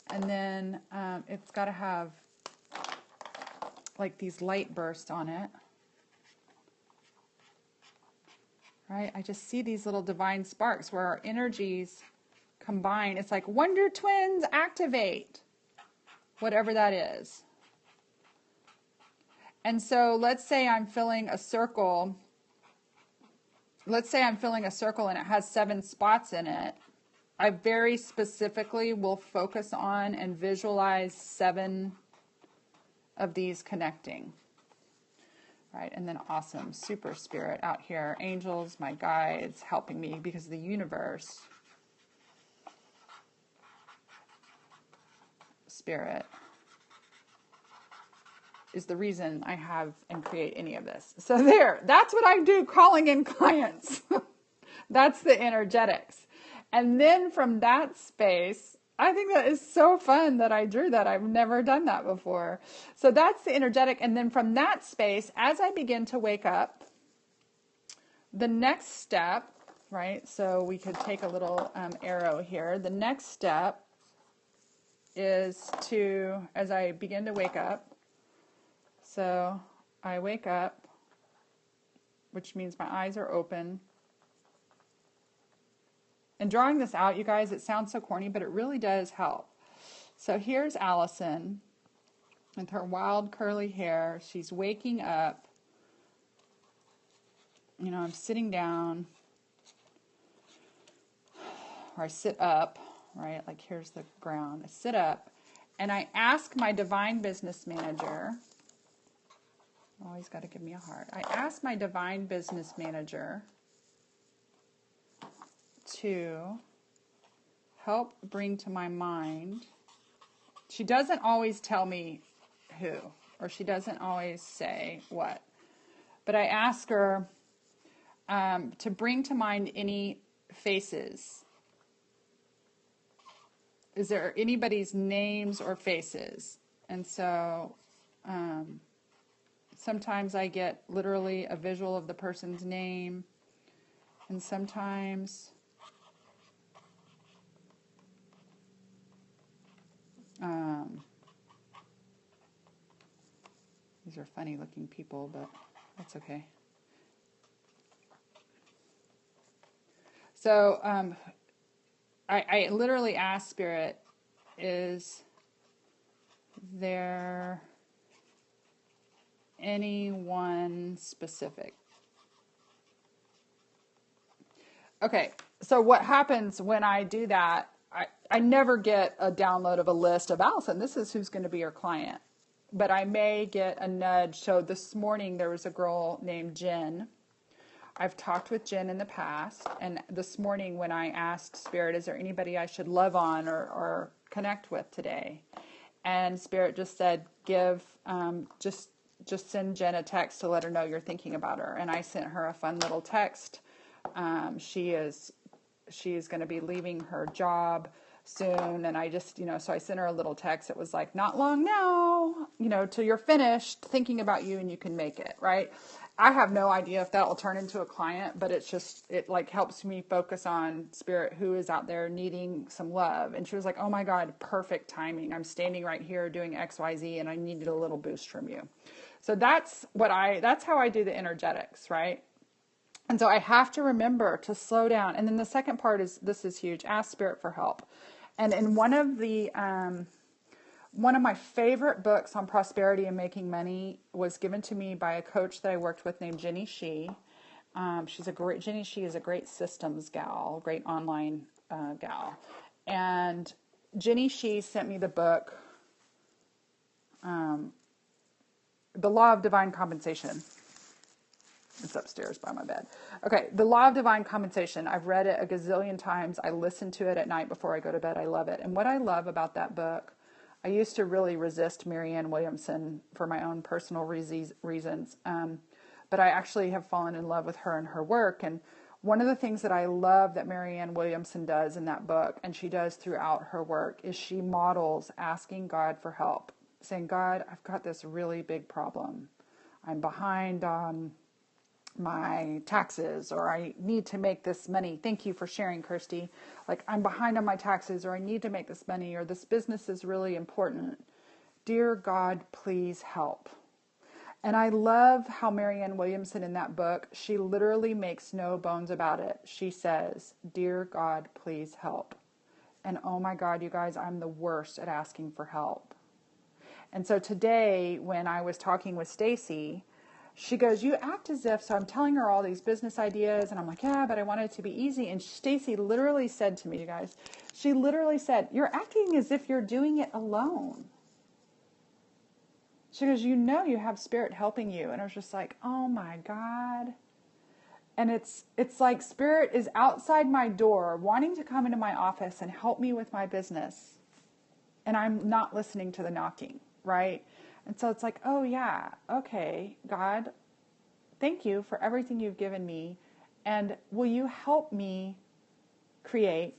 Speaker 1: and then it's got to have like these light bursts on it. Right? I just see these little divine sparks where our energies combine. It's like Wonder Twins activate. Whatever that is. And so let's say I'm filling a circle. Let's say I'm filling a circle and it has 7 spots in it. I very specifically will focus on and visualize 7 of these connecting. Right? And then awesome, super spirit out here. Angels, my guides, helping me because the universe, spirit, is the reason I have and create any of this. So that's what I do calling in clients. That's the energetics. And then from that space, I think that is so fun that I drew that. I've never done that before. So that's the energetic. And then from that space, as I begin to wake up, the next step, right? So we could take a little arrow here. The next step is to, as I begin to wake up, so I wake up, which means my eyes are open. And drawing this out, you guys, it sounds so corny, but it really does help. So here's Allison with her wild curly hair. She's waking up. You know, I'm sitting down, or I sit up, right? Like here's the ground. I sit up, and I ask my divine business manager, always got to give me a heart. I ask my divine business manager to help bring to my mind. She doesn't always tell me who, or she doesn't always say what, but I ask her to bring to mind any faces. Is there anybody's names or faces? And so sometimes I get literally a visual of the person's name, and sometimes these are funny looking people, but that's okay. So I literally ask Spirit, is there anyone specific? Okay, so what happens when I do that, I never get a download of a list of Allison, this is who's going to be your client. But I may get a nudge. So this morning there was a girl named Jen. I've talked with Jen in the past, and this morning when I asked Spirit, is there anybody I should love on or connect with today? And Spirit just said, just send Jen a text to let her know you're thinking about her. And I sent her a fun little text. She is going to be leaving her job soon, and I just, so I sent her a little text. It was like, not long now, till you're finished thinking about you and you can make it, right? I have no idea if that will turn into a client, but it like helps me focus on Spirit, who is out there needing some love. And she was like, oh my God, perfect timing. I'm standing right here doing XYZ and I needed a little boost from you. So that's how I do the energetics, right? And so I have to remember to slow down. And then the second part is, this is huge, ask Spirit for help. And in one of my favorite books on prosperity and making money was given to me by a coach that I worked with named Jenny Shee. Jenny Shee is a great systems gal, great online gal. And Jenny Shee sent me the book, The Law of Divine Compensation. It's upstairs by my bed. Okay, The Law of Divine Compensation. I've read it a gazillion times. I listen to it at night before I go to bed. I love it. And what I love about that book, I used to really resist Marianne Williamson for my own personal reasons. But I actually have fallen in love with her and her work. And one of the things that I love that Marianne Williamson does in that book, and she does throughout her work, is she models asking God for help. Saying, God, I've got this really big problem. I'm behind on my taxes, or I need to make this money. Thank you for sharing, Kirsty. Like, I'm behind on my taxes, or I need to make this money, or this business is really important. Dear God, please help. And I love how Marianne Williamson in that book, she literally makes no bones about it. She says, dear God, please help. And oh my God, you guys, I'm the worst at asking for help. And so today, when I was talking with Stacy, she goes, you act as if, so I'm telling her all these business ideas, and I'm like, yeah, but I want it to be easy. And Stacy literally said to me, you guys, she literally said, you're acting as if you're doing it alone. She goes, you have Spirit helping you. And I was just like, oh my God. And it's like Spirit is outside my door wanting to come into my office and help me with my business. And I'm not listening to the knocking, right? And so it's like, oh yeah, okay, God, thank you for everything you've given me. And will you help me create?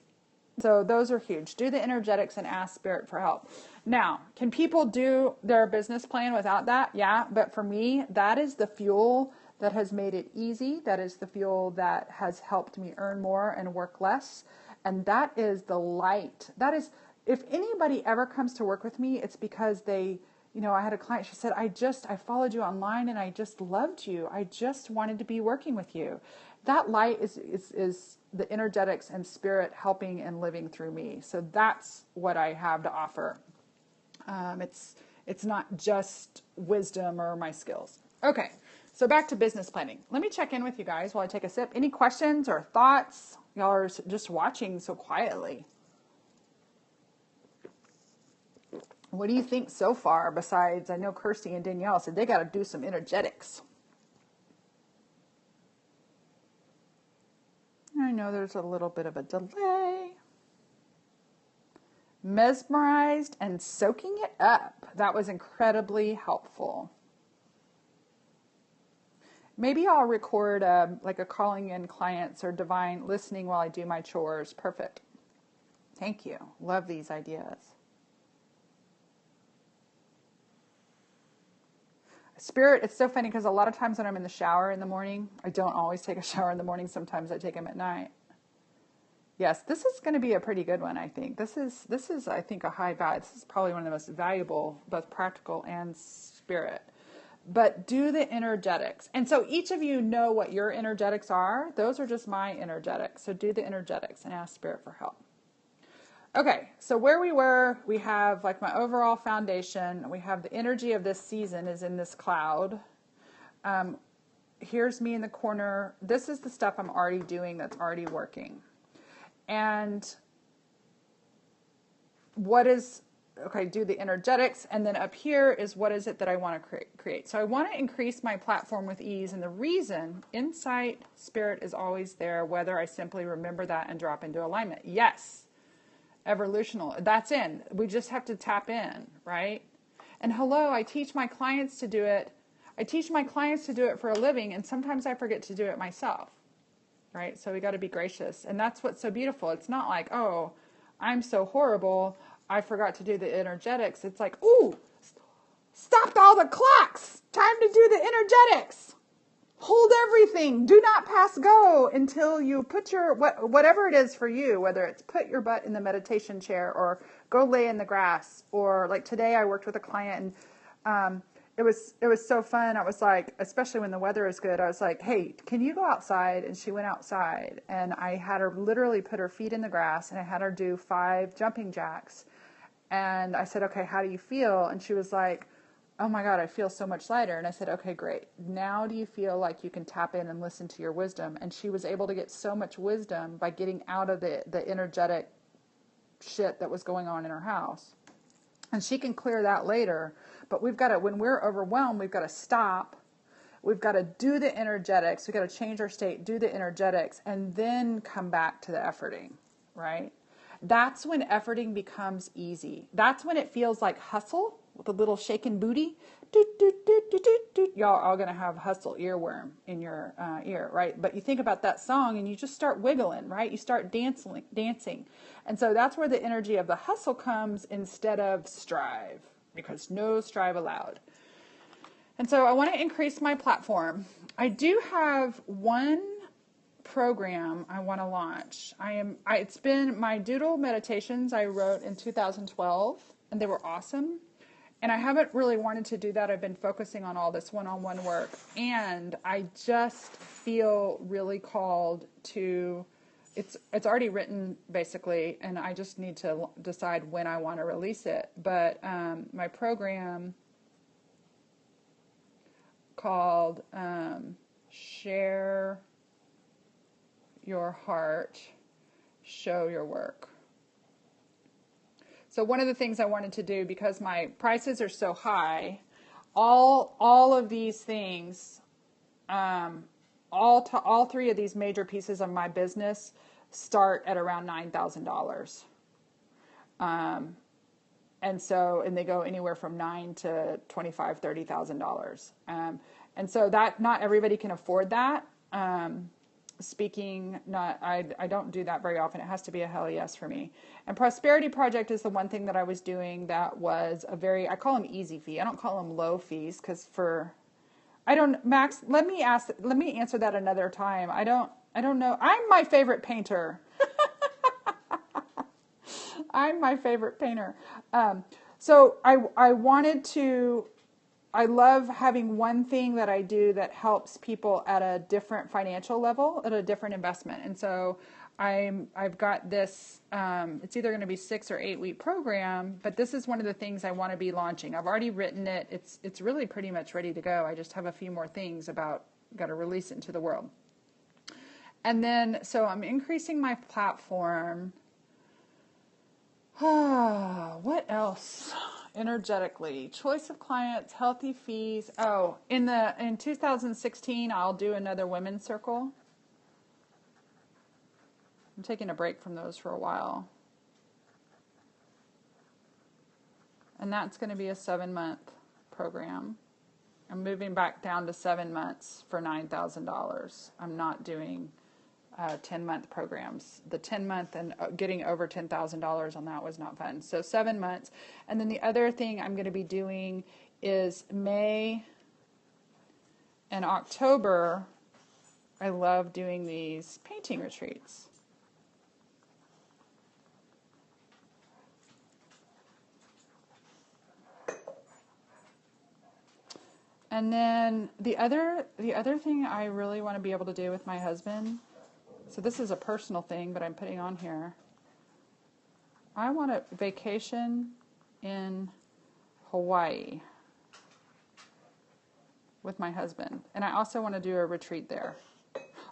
Speaker 1: So those are huge. Do the energetics and ask Spirit for help. Now, can people do their business plan without that? Yeah, but for me, that is the fuel that has made it easy. That is the fuel that has helped me earn more and work less. And that is the light. That is, if anybody ever comes to work with me, it's because they I had a client, she said, I followed you online and I just loved you. I just wanted to be working with you. That light is the energetics and spirit helping and living through me. So that's what I have to offer. It's not just wisdom or my skills. Okay, so back to business planning. Let me check in with you guys while I take a sip. Any questions or thoughts? Y'all are just watching so quietly. What do you think so far? Besides, I know Kirsty and Danielle said they got to do some energetics. I know there's a little bit of a delay. Mesmerized and soaking it up. That was incredibly helpful. Maybe I'll record like a calling in clients or divine listening while I do my chores. Perfect. Thank you. Love these ideas. Spirit, it's so funny because a lot of times when I'm in the shower in the morning, I don't always take a shower in the morning. Sometimes I take them at night. Yes, this is going to be a pretty good one, I think. This is I think, a high value. This is probably one of the most valuable, both practical and spirit. But do the energetics. And so each of you know what your energetics are. Those are just my energetics. So do the energetics and ask spirit for help. Okay, so where we were, we have like my overall foundation. We have the energy of this season is in this cloud. Here's me in the corner. This is the stuff I'm already doing that's already working. And do the energetics. And then up here is what is it that I want to create. So I want to increase my platform with ease. And the reason, insight, spirit is always there, whether I simply remember that and drop into alignment. Yes. Evolutional. That's in. We just have to tap in, right? And hello, I teach my clients to do it. I teach my clients to do it for a living, and sometimes I forget to do it myself, right? So we got to be gracious. And that's what's so beautiful. It's not like, oh, I'm so horrible, I forgot to do the energetics. It's like, ooh, stop all the clocks. Time to do the energetics. Hold everything. Do not pass go until you put your, whatever it is for you, whether it's put your butt in the meditation chair or go lay in the grass, or like today I worked with a client and it was so fun. I was like, especially when the weather is good, I was like, hey, can you go outside? And she went outside and I had her literally put her feet in the grass and I had her do 5 jumping jacks. And I said, okay, how do you feel? And she was like, oh my God, I feel so much lighter. And I said, okay, great. Now do you feel like you can tap in and listen to your wisdom? And she was able to get so much wisdom by getting out of the energetic shit that was going on in her house. And she can clear that later. But we've got to, when we're overwhelmed, we've got to stop. We've got to do the energetics. We've got to change our state, do the energetics, and then come back to the efforting, right? That's when efforting becomes easy. That's when it feels like hustle with a little shaken booty. Doot, doot, doot, doot, doot, doot. Y'all are all going to have hustle earworm in your ear, right? But you think about that song and you just start wiggling, right? You start dancing. And so that's where the energy of the hustle comes instead of strive, because no strive allowed. And so I want to increase my platform. I do have one program I want to launch. It's been my Doodle meditations I wrote in 2012, and they were awesome. And I haven't really wanted to do that. I've been focusing on all this one-on-one work, and I just feel really called to. It's already written basically, and I just need to decide when I want to release it. But my program called Share Your Heart, Show Your Work. So one of the things I wanted to do, because my prices are so high, all of these things, all 3 of these major pieces of my business start at around $9,000. And they go anywhere from $9,000 to $25,000, $30,000. And so that not everybody can afford that. I don't do that very often. It has to be a hell yes for me. And Prosperity Project is the one thing that I was doing that was I call them easy fee. I don't call them low fees because Max, let me answer that another time. I don't know. I'm my favorite painter. I'm my favorite painter. So I wanted to, I love having one thing that I do that helps people at a different financial level, at a different investment. And so I've got this, it's either going to be 6 or 8 week program, but this is one of the things I want to be launching. I've already written it. It's really pretty much ready to go. I just have a few more things got to release it into the world. And then, so I'm increasing my platform. What else? Energetically, choice of clients, healthy fees. Oh, in 2016, I'll do another women's circle. I'm taking a break from those for a while. And that's going to be a 7-month program. I'm moving back down to 7 months for $9,000. I'm not doing 10-month programs. The 10-month and getting over $10,000 on that was not fun. So 7 months. And then the other thing I'm going to be doing is May and October. I love doing these painting retreats. And then the other thing I really want to be able to do with my husband, so this is a personal thing, but I'm putting on here. I want a vacation in Hawaii with my husband. And I also want to do a retreat there.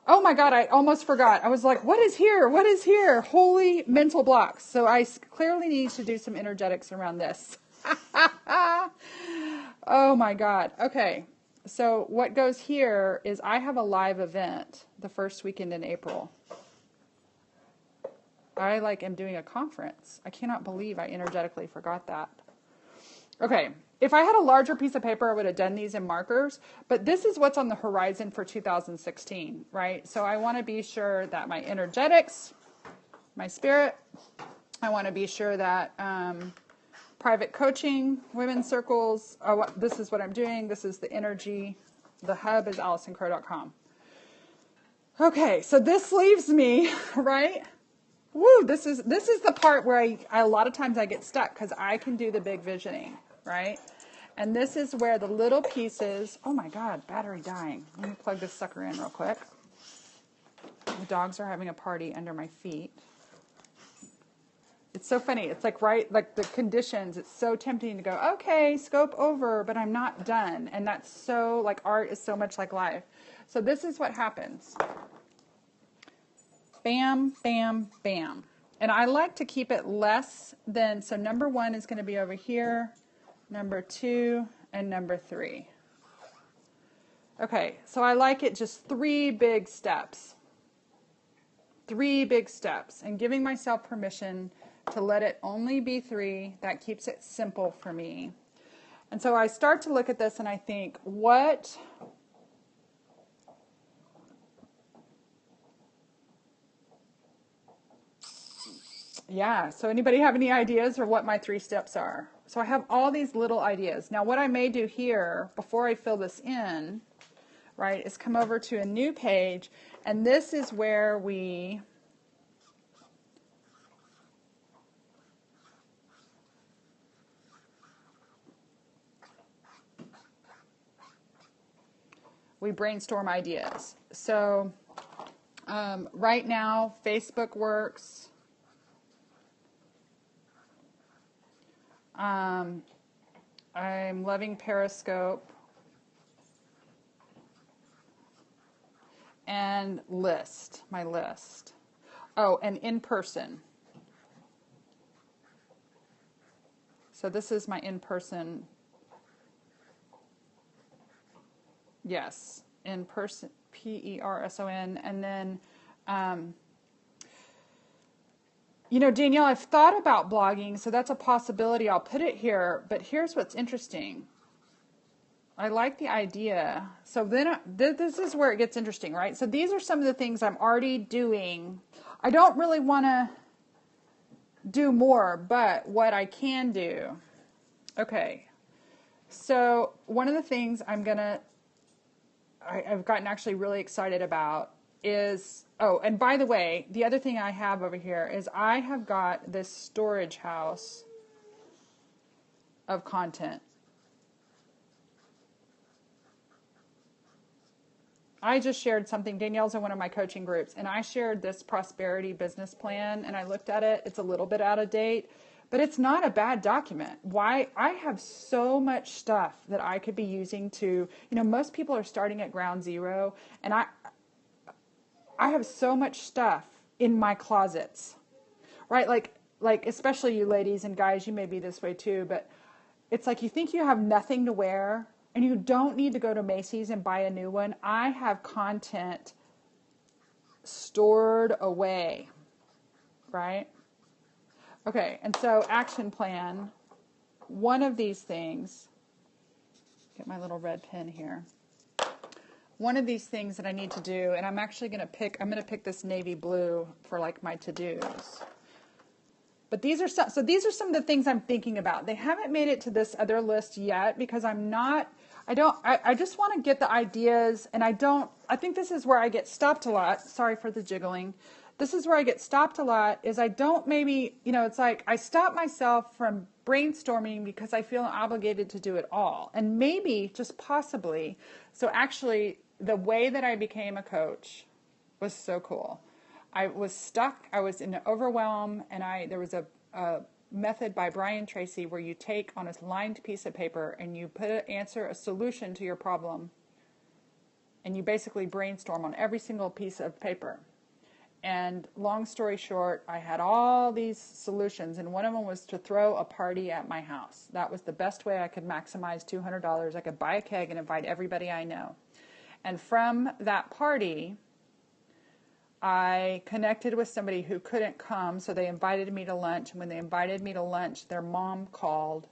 Speaker 1: Oh my God, I almost forgot. I was like, what is here? What is here? Holy mental blocks. So I clearly need to do some energetics around this. Oh my God. Okay. So what goes here is I have a live event the first weekend in April. I am doing a conference. I cannot believe I energetically forgot that. Okay. If I had a larger piece of paper, I would have done these in markers, but this is what's on the horizon for 2016, right? So I want to be sure that my energetics, my spirit, I want to be sure that, private coaching, women's circles, this is what I'm doing. This is the energy. The hub is AllisonCrow.com. Okay, so this leaves me, right? Woo, this is the part where I a lot of times I get stuck because I can do the big visioning, right? And this is where the little pieces, oh my God, battery dying. Let me plug this sucker in real quick. The dogs are having a party under my feet. It's so funny. It's like the conditions. It's so tempting to go, okay, scope over, but I'm not done. And that's so, art is so much like life. So this is what happens. Bam, bam, bam. And I like to keep it less than, so number 1 is going to be over here, number 2, and number 3. Okay, so I like it just 3 big steps. 3 big steps. And giving myself permission to let it only be 3, that keeps it simple for me. And so I start to look at this and I think, so anybody have any ideas or what my 3 steps are? So I have all these little ideas. Now what I may do here, before I fill this in, right, is come over to a new page, and this is where we brainstorm ideas. So right now, Facebook works. I'm loving Periscope. And my list. Oh, and in person. So this is my in-person. Yes, in person, Person. And then, Danielle, I've thought about blogging, so that's a possibility. I'll put it here, but here's what's interesting. I like the idea. So then this is where it gets interesting, right? So these are some of the things I'm already doing. I don't really want to do more, but what I can do. Okay. So one of the things I've gotten actually really excited about is, and by the way, the other thing I have over here is I have got this storage house of content. I just shared something. Danielle's in one of my coaching groups, and I shared this prosperity business plan, and I looked at it. It's a little bit out of date, but it's not a bad document. Why? I have so much stuff that I could be using to, most people are starting at ground zero, and I have so much stuff in my closets, right? Like especially you ladies and guys, you may be this way too, but it's like you think you have nothing to wear, and you don't need to go to Macy's and buy a new one. I have content stored away, right? Okay, and so action plan, one of these things, get my little red pen here. One of these things that I need to do, and I'm actually going to pick this navy blue for like my to-dos. But these are some of the things I'm thinking about. They haven't made it to this other list yet because I just want to get the ideas, and I think this is where I get stopped a lot. Sorry for the jiggling. This is where I get stopped a lot is I don't it's like I stop myself from brainstorming because I feel obligated to do it all. And maybe, just possibly, so actually the way that I became a coach was so cool. I was stuck, I was in overwhelm, and there was a method by Brian Tracy where you take on a lined piece of paper and you put a solution to your problem, and you basically brainstorm on every single piece of paper. And long story short, I had all these solutions, and one of them was to throw a party at my house. That was the best way I could maximize $200. I could buy a keg and invite everybody I know. And from that party, I connected with somebody who couldn't come, so they invited me to lunch. And when they invited me to lunch, their mom called,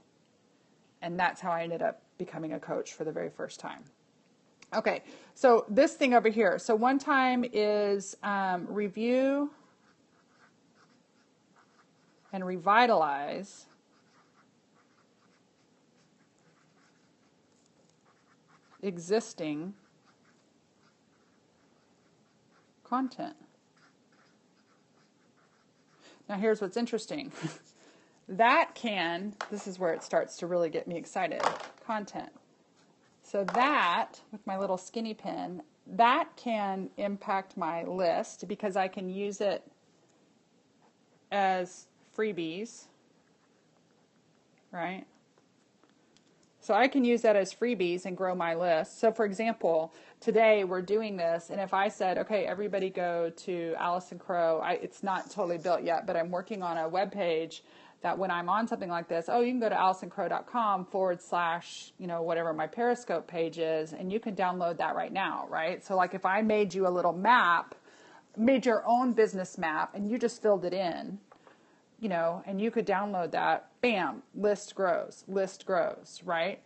Speaker 1: and that's how I ended up becoming a coach for the very first time. Okay, so this thing over here. So one time is review and revitalize existing content. Now here's what's interesting. This is where it starts to really get me excited. Content. So that, with my little skinny pen, that can impact my list because I can use it as freebies, right? So I can use that as freebies and grow my list. So for example, today we're doing this, and if I said, okay, everybody go to Allison Crow, it's not totally built yet, but I'm working on a web page that when I'm on something like this, you can go to AllisonCrow.com / whatever my Periscope page is, and you can download that right now, right? So like if I made you a little map, made your own business map, and you just filled it in, and you could download that, bam, list grows, right?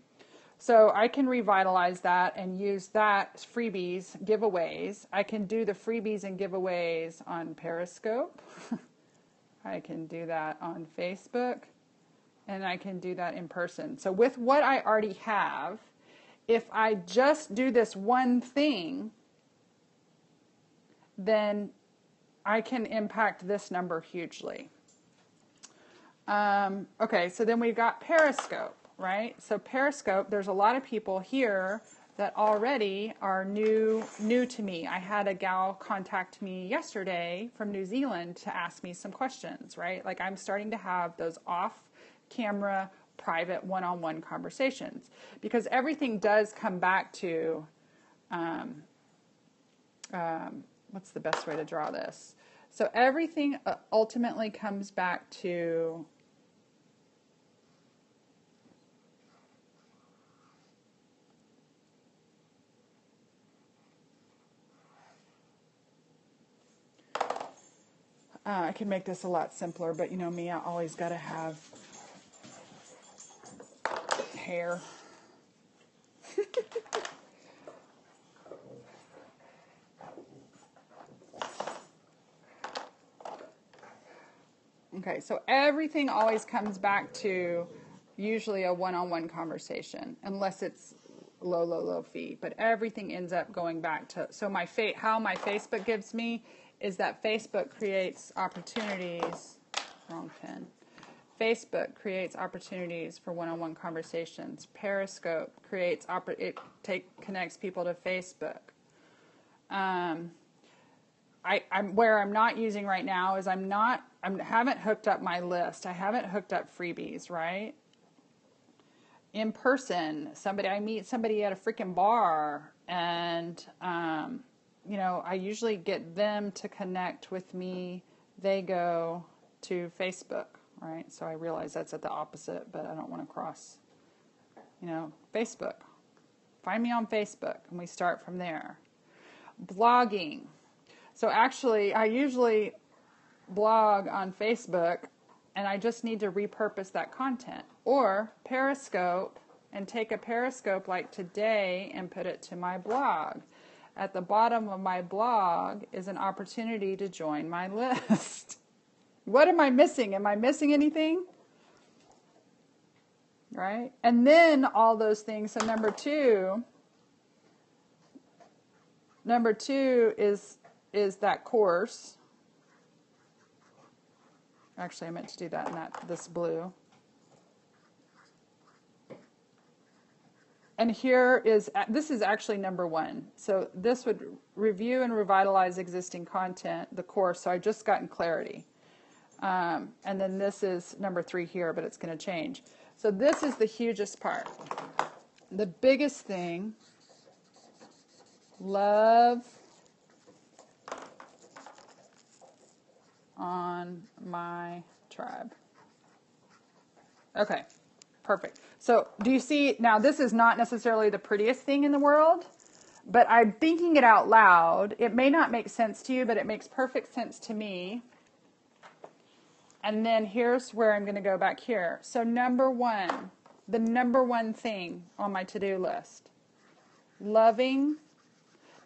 Speaker 1: So I can revitalize that and use that freebies, giveaways. I can do the freebies and giveaways on Periscope. I can do that on Facebook, and I can do that in person. So with what I already have, if I just do this one thing, then I can impact this number hugely. Okay, so then we've got Periscope, right? So Periscope, there's a lot of people here that already are new to me. I had a gal contact me yesterday from New Zealand to ask me some questions, right? Like I'm starting to have those off-camera, private, one-on-one conversations because everything does come back to, what's the best way to draw this? So everything ultimately comes back to I can make this a lot simpler, but me, I always got to have hair. Okay, so everything always comes back to usually a one-on-one conversation, unless it's low fee. But everything ends up going back to, so how my Facebook gives me is that Facebook creates opportunities, wrong pen. Facebook creates opportunities for one-on-one conversations. Periscope creates connects people to Facebook. Where I'm not using right now is I haven't hooked up my list. I haven't hooked up freebies, right? In person, I meet somebody at a freaking bar, and I usually get them to connect with me. They go to Facebook, right? So I realize that's at the opposite, but I don't want to cross, Facebook. Find me on Facebook, and we start from there. Blogging. So actually, I usually blog on Facebook, and I just need to repurpose that content. Or Periscope, and take a Periscope like today and put it to my blog. At the bottom of my blog is an opportunity to join my list. What am I missing? Am I missing anything? Right? And then all those things. So number two is that course. Actually, I meant to do that in this blue. And this is actually number one. So this would review and revitalize existing content, the course. So I just gotten clarity. And then this is number 3 here, but it's going to change. So this is the hugest part. The biggest thing, love on my tribe. Okay, perfect. So do you see, now this is not necessarily the prettiest thing in the world, but I'm thinking it out loud. It may not make sense to you, but it makes perfect sense to me. And then here's where I'm going to go back here. So number one, the number one thing on my to-do list, loving.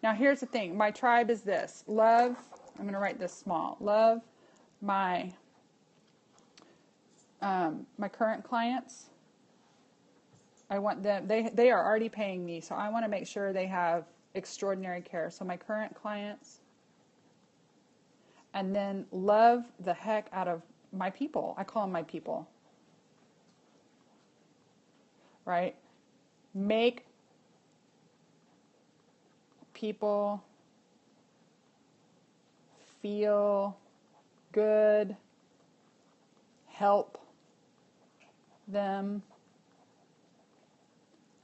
Speaker 1: Now here's the thing. My tribe is this. Love, I'm going to write this small. Love my current clients. I want them, they are already paying me, so I want to make sure they have extraordinary care. So my current clients. And then love the heck out of my people. I call them my people. Right? Make people feel good. Help them.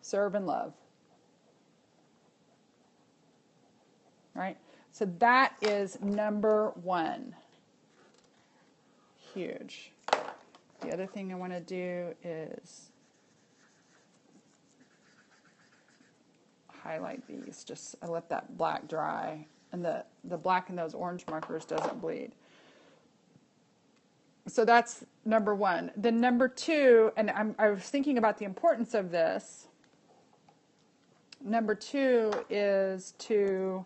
Speaker 1: Serve and love. Right? So that is number one. Huge. The other thing I want to do is highlight these. I let that black dry, and the black in those orange markers doesn't bleed. So that's number one. Then number two, and I was thinking about the importance of this. Number two is to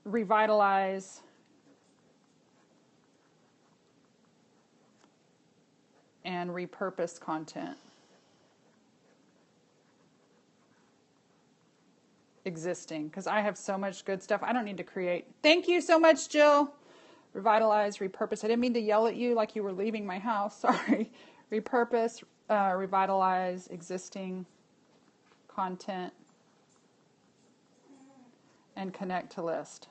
Speaker 1: revitalize and repurpose content. Existing, because I have so much good stuff. I don't need to create. Thank you so much, Jill. Revitalize, repurpose. I didn't mean to yell at you like you were leaving my house. Sorry. Repurpose, revitalize existing content, and connect to list.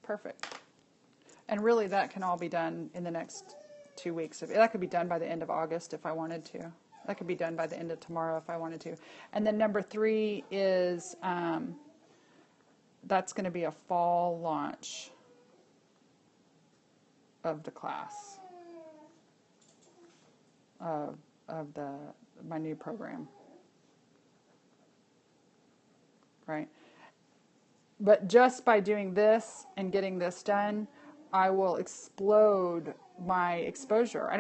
Speaker 1: Perfect. And really that can all be done in the next 2 weeks. That could be done by the end of August if I wanted to. That could be done by the end of tomorrow if I wanted to. And then number 3 is that's going to be a fall launch of the class of my new program. Right? But just by doing this and getting this done, I will explode my exposure.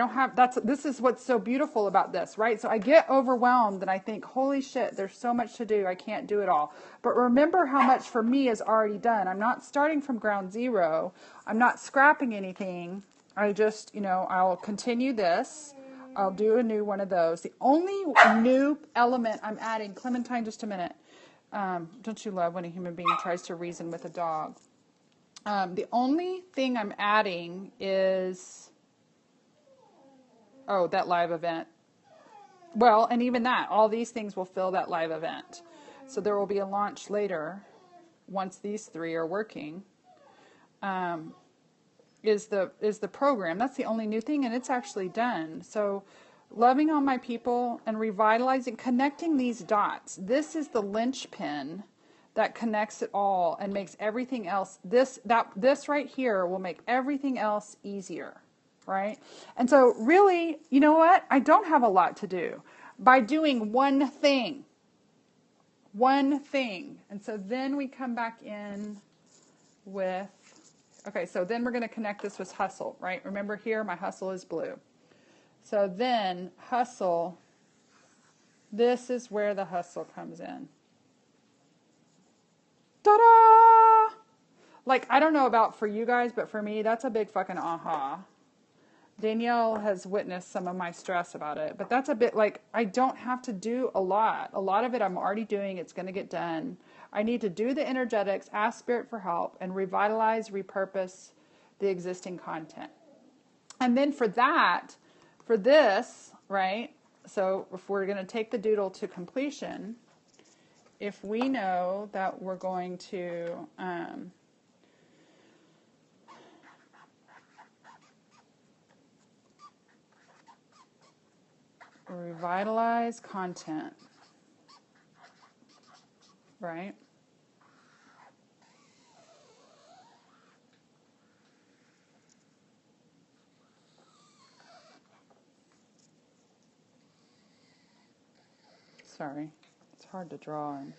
Speaker 1: This is what's so beautiful about this, right? So I get overwhelmed and I think, holy shit, there's so much to do. I can't do it all. But remember how much for me is already done. I'm not starting from ground zero. I'm not scrapping anything. I just, I'll continue this. I'll do a new one of those. The only new element I'm adding, Clementine, just a minute. Don't you love when a human being tries to reason with a dog? The only thing I'm adding is, oh, that live event. Well, and even that, all these things will fill that live event. So there will be a launch later, once these 3 are working, is the program. That's the only new thing, and it's actually done. So loving on my people and revitalizing, connecting these dots. This is the linchpin that connects it all and makes everything else, this right here will make everything else easier, right? And so really, you know what? I don't have a lot to do by doing one thing. And so then we come back in with, okay, so then we're going to connect this with hustle, right? Remember here, my hustle is blue. So then hustle, this is where the hustle comes in. Ta-da! Like, I don't know about for you guys, but for me, that's a big fucking aha. Danielle has witnessed some of my stress about it, but that's a bit like, I don't have to do a lot. A lot of it I'm already doing. It's going to get done. I need to do the energetics, ask spirit for help, and revitalize, repurpose the existing content. And then for that, for this, right? So if we're going to take the doodle to completion, if we know that we're going to revitalize content, right? Sorry, it's hard to draw in,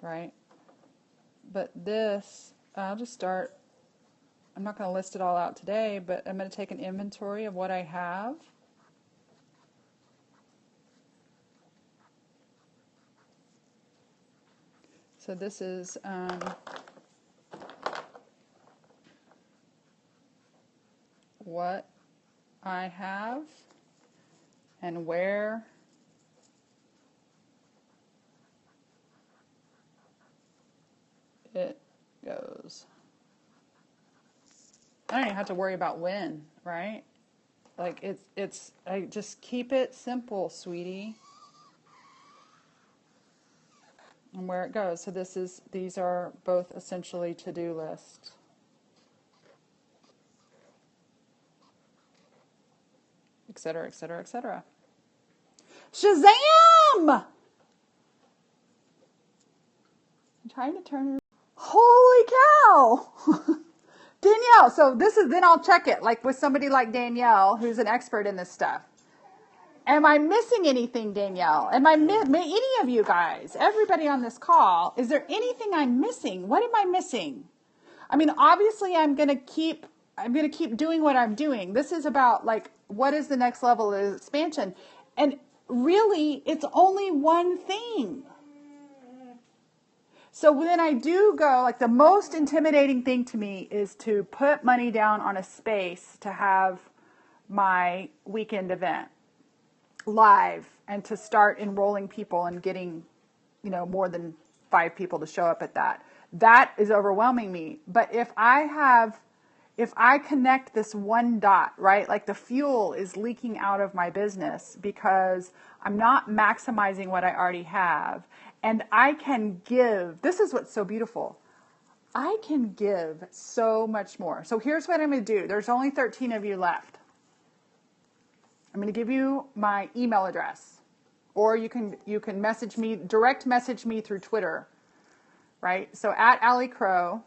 Speaker 1: right? But this, I'll just start, I'm not going to list it all out today, but I'm going to take an inventory of what I have. So this is what I have and where it goes. I don't even have to worry about when, right? Like I just keep it simple, sweetie. And where it goes. So these are both essentially to-do lists. Et cetera, et cetera, et cetera. Shazam! I'm trying to turn it. Holy cow! Danielle, so then I'll check it, like with somebody like Danielle, who's an expert in this stuff. Am I missing anything, Danielle? Any of you guys, everybody on this call, is there anything I'm missing? What am I missing? I mean, obviously I'm going to keep doing what I'm doing. This is about like, what is the next level of expansion? And really, it's only one thing. So when I do go, like the most intimidating thing to me is to put money down on a space to have my weekend event live and to start enrolling people and getting, more than 5 people to show up at that. That is overwhelming me. But if I connect this one dot, right, like the fuel is leaking out of my business because I'm not maximizing what I already have, and I can give, this is what's so beautiful. I can give so much more. So here's what I'm going to do. There's only 13 of you left. I'm going to give you my email address, or you can message me, direct message me through Twitter, right? So at Allie Crow,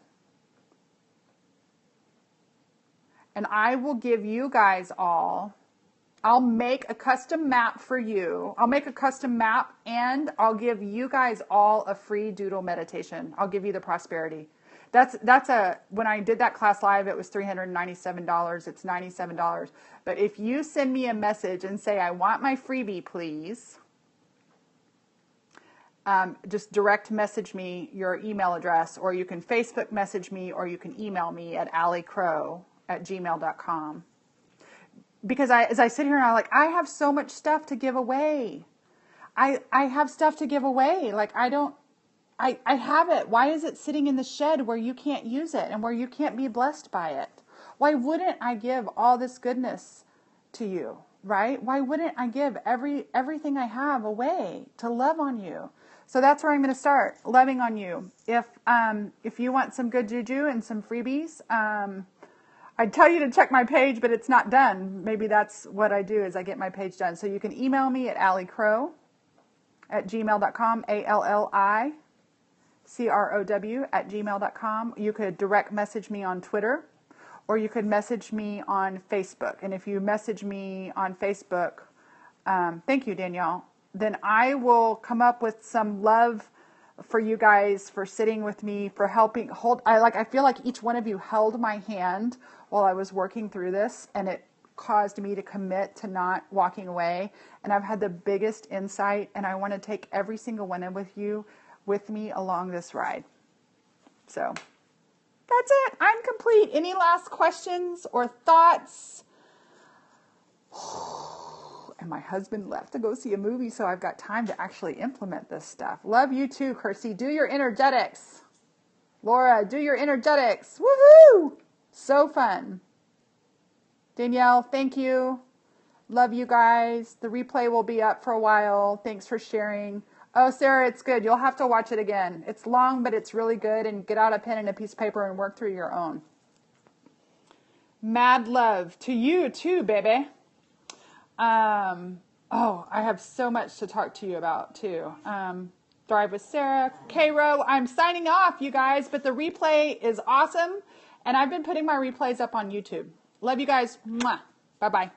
Speaker 1: and I will give you guys all, I'll make a custom map for you. I'll make a custom map, and I'll give you guys all a free doodle meditation. I'll give you the prosperity. When I did that class live, it was $397. It's $97. But if you send me a message and say, I want my freebie, please, just direct message me your email address, or you can Facebook message me, or you can email me at alliecrow@gmail.com. Because as I sit here and I have so much stuff to give away. I have stuff to give away. Like I have it. Why is it sitting in the shed where you can't use it and where you can't be blessed by it? Why wouldn't I give all this goodness to you, right? Why wouldn't I give everything I have away to love on you? So that's where I'm going to start, loving on you. If you want some good juju and some freebies, I'd tell you to check my page, but it's not done. Maybe that's what I do is I get my page done. So you can email me at allicrow@gmail.com, ALLICROW@gmail.com. You could direct message me on Twitter, or you could message me on Facebook. And if you message me on Facebook, thank you, Danielle, then I will come up with some love for you guys, for sitting with me, for helping I feel like each one of you held my hand while I was working through this, and it caused me to commit to not walking away. And I've had the biggest insight, and I want to take every single one of you with me along this ride. So that's it. I'm complete. Any last questions or thoughts? And my husband left to go see a movie, so I've got time to actually implement this stuff. Love you too, Kirsty. Do your energetics. Laura, do your energetics. Woohoo! So fun. Danielle, thank you. Love you guys. The replay will be up for a while. Thanks for sharing. Oh, Sarah, it's good. You'll have to watch it again. It's long, but it's really good. And get out a pen and a piece of paper and work through your own. Mad love to you too, baby. I have so much to talk to you about too. Thrive with Sarah. Cairo, I'm signing off, you guys, but the replay is awesome. And I've been putting my replays up on YouTube. Love you guys. Mwah. Bye-bye.